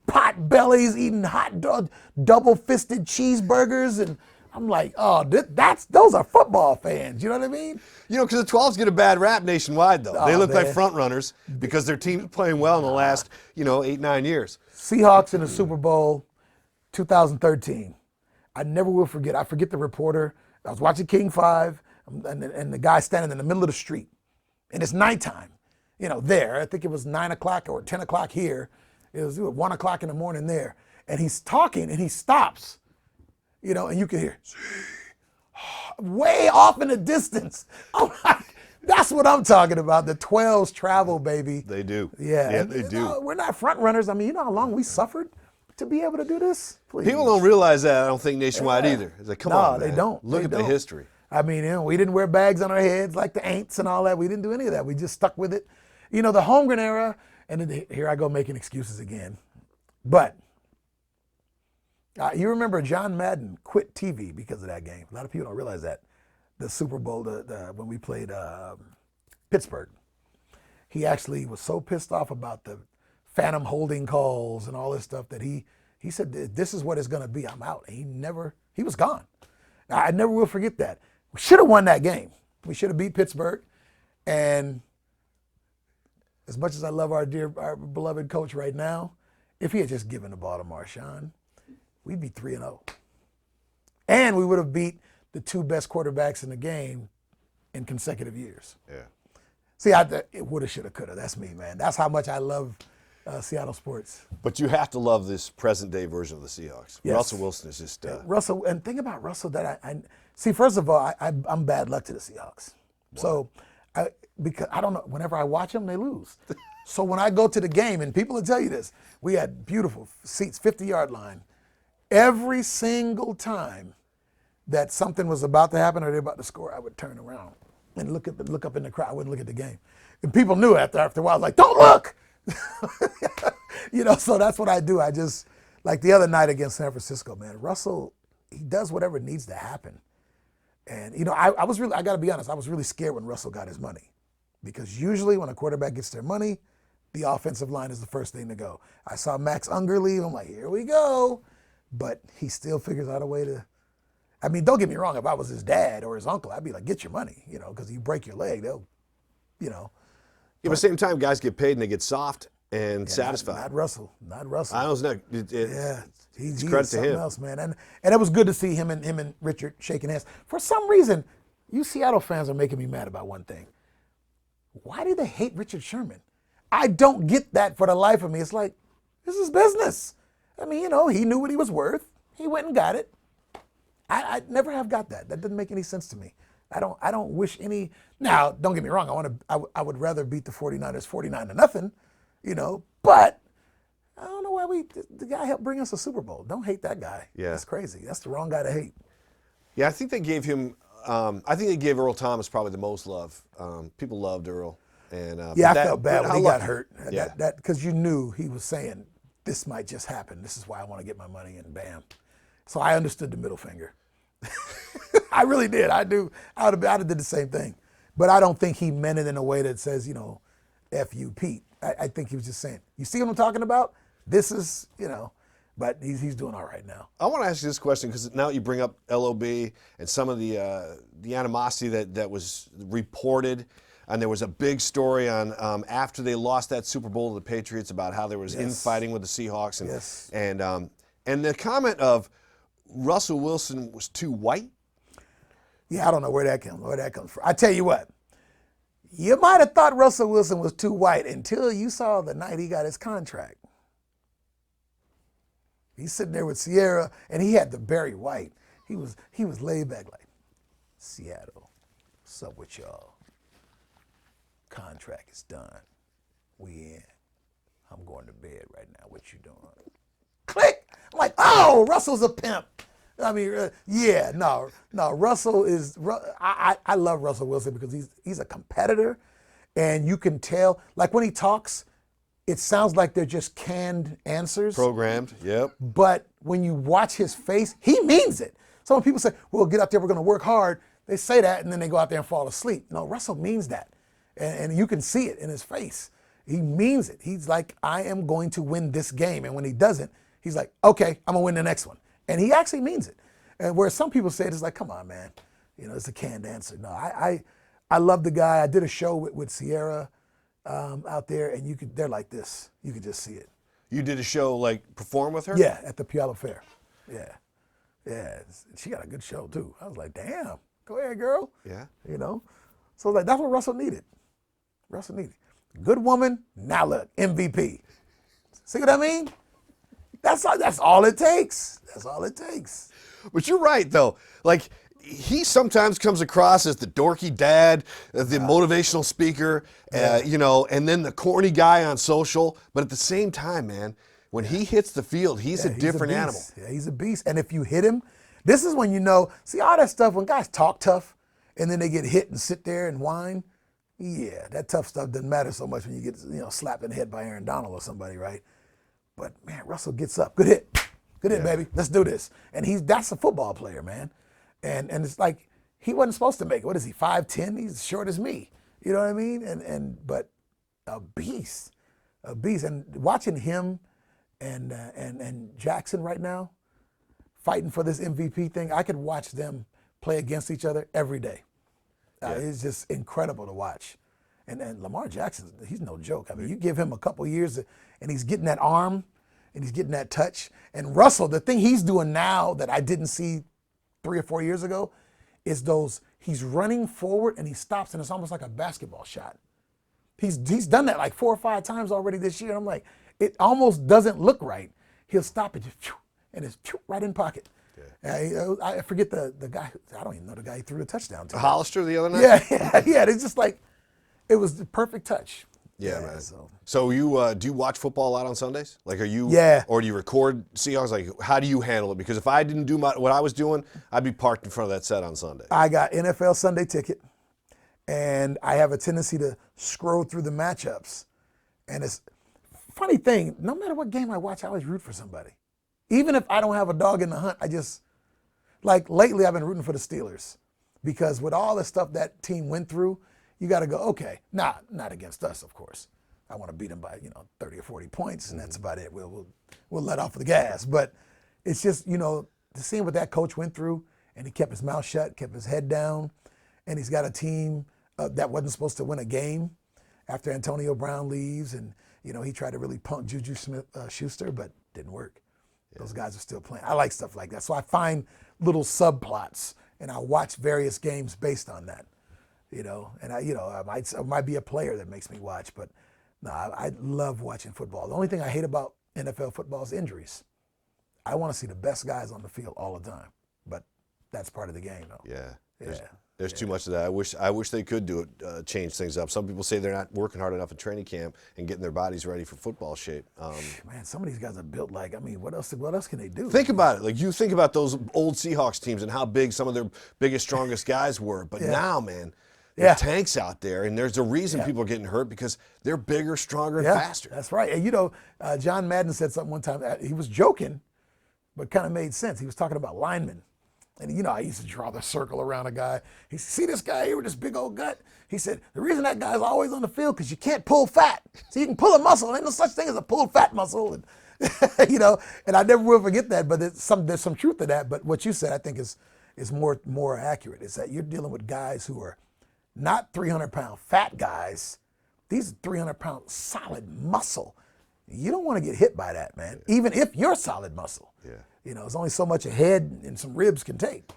pot bellies eating hot dog, double-fisted cheeseburgers, and I'm like, oh, those are football fans. You know what I mean? Because the 12s get a bad rap nationwide, though. They look like front runners because their team's playing well in the last, 8-9 years. Seahawks in the Super Bowl 2013. I never will forget. I forget the reporter. I was watching King 5, and the guy standing in the middle of the street. And it's nighttime, there. I think it was 9 o'clock or 10 o'clock here. It was 1 o'clock in the morning there. And he's talking, and he stops. And you can hear, way off in the distance. Oh my, that's what I'm talking about. The 12s travel, baby. They do. Yeah, they do. We're not front runners. I mean, you know how long we suffered to be able to do this? Please. People don't realize that, I don't think, nationwide either. It's like, come on, man. They don't. Look at the history. I mean, we didn't wear bags on our heads like the Aints and all that. We didn't do any of that. We just stuck with it. The Holmgren era, and then here I go making excuses again. But you remember John Madden quit TV because of that game. A lot of people don't realize that. The Super Bowl, when we played Pittsburgh, he actually was so pissed off about the phantom holding calls and all this stuff that he said, this is what it's going to be. I'm out. And he was gone. I never will forget that. We should have won that game. We should have beat Pittsburgh. And as much as I love our beloved coach right now, if he had just given the ball to Marshawn, we'd be 3-0. And we would have beat the two best quarterbacks in the game in consecutive years. Yeah. See, it woulda, shoulda, coulda. That's me, man. That's how much I love Seattle sports. But you have to love this present day version of the Seahawks. Yes. Russell Wilson is just Russell, and think about Russell that I see. First of all, I'm bad luck to the Seahawks. Wow. So, because I don't know. Whenever I watch them, they lose. So when I go to the game, and people will tell you this, we had beautiful seats, 50-yard line. Every single time that something was about to happen or they're about to score, I would turn around and look up in the crowd. I wouldn't look at the game. And people knew after a while, like, don't look! So that's what I do. I just, like the other night against San Francisco, man, Russell, he does whatever needs to happen. And, I got to be honest, I was really scared when Russell got his money. Because usually when a quarterback gets their money, the offensive line is the first thing to go. I saw Max Unger leave. I'm like, here we go. But he still figures out a way to, don't get me wrong. If I was his dad or his uncle, I'd be like, get your money, because you break your leg, they'll, Yeah, but at the same time, guys get paid and they get soft and satisfied. Not Russell. I know it's not. He's credit to him. Else, man. And it was good to see him and Richard shaking hands. For some reason, you Seattle fans are making me mad about one thing. Why do they hate Richard Sherman? I don't get that for the life of me. It's like, this is business. He knew what he was worth. He went and got it. I never have got that. That doesn't make any sense to me. I don't wish any. Now, don't get me wrong. I would rather beat the 49ers 49-0, but I don't know why the guy helped bring us a Super Bowl. Don't hate that guy. Yeah. That's crazy. That's the wrong guy to hate. Yeah, I think they gave him, I think they gave Earl Thomas probably the most love. People loved Earl. And, I felt bad when he got hurt. Yeah. Because you knew he was saying, this might just happen. This is why I want to get my money, and bam. So I understood the middle finger. I really did. I would have did the same thing. But I don't think he meant it in a way that says, F you, Pete. I think he was just saying, you see what I'm talking about? This is, but he's doing all right now. I want to ask you this question because now you bring up LOB and some of the animosity that was reported. And there was a big story on after they lost that Super Bowl to the Patriots about how there was infighting with the Seahawks. And the comment of Russell Wilson was too white. Yeah, I don't know where that comes from. I tell you what, you might have thought Russell Wilson was too white until you saw the night he got his contract. He's sitting there with Ciara, and he had the Barry White. He was laid back like, Seattle, what's up with y'all? Contract is done. We in. I'm going to bed right now. What you doing? Click. I'm like, oh, Russell's a pimp. Russell is. I love Russell Wilson because he's a competitor, and you can tell. Like when he talks, it sounds like they're just canned answers. Programmed. Yep. But when you watch his face, he means it. So when people say, "Well, get out there, we're going to work hard," they say that, and then they go out there and fall asleep. No, Russell means that. And you can see it in his face. He means it. He's like, I am going to win this game. And when he doesn't, he's like, okay, I'm going to win the next one. And he actually means it. And where some people say it, it's like, come on, man. It's a canned answer. No, I love the guy. I did a show with Ciara out there, and they're like this. You could just see it. You did a show, like, perform with her? Yeah, at the Puyallup Fair. Yeah. Yeah. She got a good show, too. I was like, damn, go ahead, girl. Yeah. So like that's what Russell needed. Good woman, now look, MVP. See what I mean? That's all it takes. That's all it takes. But you're right, though. Like, he sometimes comes across as the dorky dad, the motivational speaker, and then the corny guy on social. But at the same time, man, when he hits the field, he's a different animal. Yeah, he's a beast. And if you hit him, this is when see all that stuff, when guys talk tough and then they get hit and sit there and whine, yeah, that tough stuff doesn't matter so much when you get slapped in the head by Aaron Donald or somebody, right? But man, Russell gets up. Good hit, baby. Let's do this. And that's a football player, man. And it's like he wasn't supposed to make it. What is he? 5'10"? He's as short as me. You know what I mean? But a beast. And watching him and Jackson right now fighting for this MVP thing, I could watch them play against each other every day. It's just incredible to watch. And Lamar Jackson, he's no joke. I mean, you give him a couple years and he's getting that arm and he's getting that touch. And Russell, the thing he's doing now that I didn't see 3 or 4 years ago is he's running forward and he stops and it's almost like a basketball shot. He's done that like 4 or 5 times already this year. I'm like, it almost doesn't look right. He'll stop it, and it's right in pocket. Yeah. I forget the guy. I don't even know the guy he threw the touchdown to. Hollister the other night? Yeah. It's just like, it was the perfect touch. Yeah, man. So you do you watch football a lot on Sundays? Like, are you? Yeah. Or do you record Seahawks? Like, how do you handle it? Because if I didn't do what I was doing, I'd be parked in front of that set on Sunday. I got NFL Sunday ticket, and I have a tendency to scroll through the matchups. And it's funny thing. No matter what game I watch, I always root for somebody. Even if I don't have a dog in the hunt, I just like lately I've been rooting for the Steelers because with all the stuff that team went through. You got to go, okay, not against us, of course. I want to beat them by 30 or 40 points, and that's about it. We'll let off the gas. But it's just, to see what that coach went through, and he kept his mouth shut, kept his head down, and he's got a team that wasn't supposed to win a game after Antonio Brown leaves, and he tried to really punk Juju Smith-Schuster, but didn't work. Yeah. Those guys are still playing. I like stuff like that. So I find little subplots, and I watch various games based on that. And I might be a player that makes me watch, but no, I love watching football. The only thing I hate about NFL football is injuries. I want to see the best guys on the field all the time, but that's part of the game, though. Yeah. There's too much of that. I wish they could do it, change things up. Some people say they're not working hard enough in training camp and getting their bodies ready for football shape. Man, some of these guys are built like, what else can they do? Think about it. Like, you think about those old Seahawks teams and how big some of their biggest, strongest guys were. But now, man, there are tanks out there, and there's a reason people are getting hurt because they're bigger, stronger, and faster. That's right. And John Madden said something one time. He was joking, but kind of made sense. He was talking about linemen. And I used to draw the circle around a guy. He said, see this guy here with this big old gut? He said, the reason that guy's always on the field because you can't pull fat. So you can pull a muscle. Ain't no such thing as a pulled fat muscle. And, and I never will forget that, but there's some truth to that. But what you said, I think, is more accurate, is that you're dealing with guys who are not 300-pound fat guys. These are 300-pound solid muscle. You don't want to get hit by that, man, even if you're solid muscle. There's only so much a head and some ribs can take,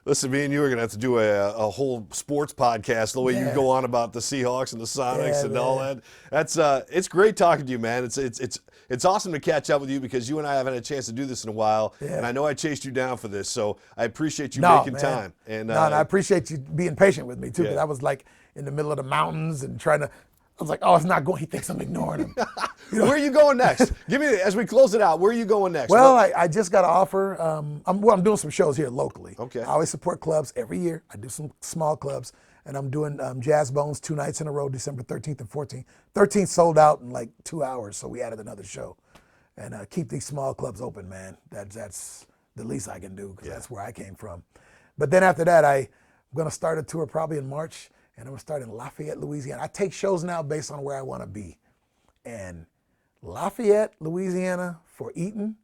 Listen, me and you are going to have to do a whole sports podcast the way you go on about the Seahawks and the Sonics and all that. That's it's great talking to you, man. It's awesome to catch up with you because you and I haven't had a chance to do this in a while, and I know I chased you down for this, so I appreciate you making time. And I appreciate you being patient with me too, because I was like in the middle of the mountains and trying to. I was like, oh, it's not going. He thinks I'm ignoring him. Where are you going next? Give me, as we close it out, where are you going next? Well, I just got an offer. I'm doing some shows here locally. Okay. I always support clubs every year. I do some small clubs, and I'm doing Jazz Bones 2 nights in a row, December 13th and 14th. 13th sold out in like 2 hours, so we added another show. And keep these small clubs open, man. That's the least I can do because that's where I came from. But then after that, I'm going to start a tour probably in March. And I'm going to start in Lafayette, Louisiana. I take shows now based on where I want to be. And Lafayette, Louisiana for Eaton,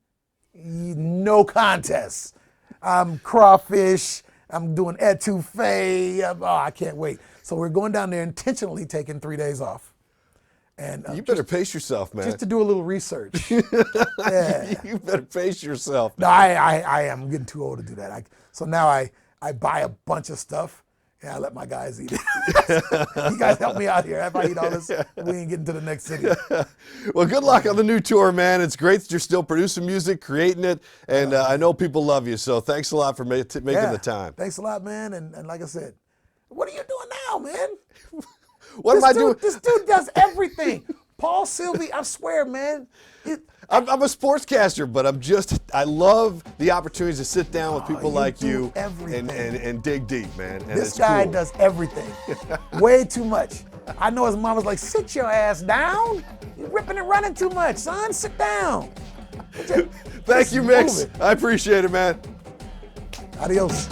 no contest. I'm crawfish. I'm doing etouffee. I can't wait. So we're going down there intentionally taking 3 days off. And you better pace yourself, man. Just to do a little research. You better pace yourself. No, I am. I'm getting too old to do that. So now I buy a bunch of stuff. Yeah, I let my guys eat it. You guys help me out here. If I eat all this, we ain't getting to the next city. Well, good luck on the new tour, man. It's great that you're still producing music, creating it, and I know people love you, so thanks a lot for making the time. Thanks a lot, man, and like I said, what are you doing now, man? What am I doing? This dude does everything. Paul Silvi, I swear, man. I'm a sportscaster, but I love the opportunities to sit down with people like you and dig deep, man. And this guy does everything. Way too much. I know his mom was like, sit your ass down. You're ripping and running too much, son. Sit down. Thank you, Mix. I appreciate it, man. Adios.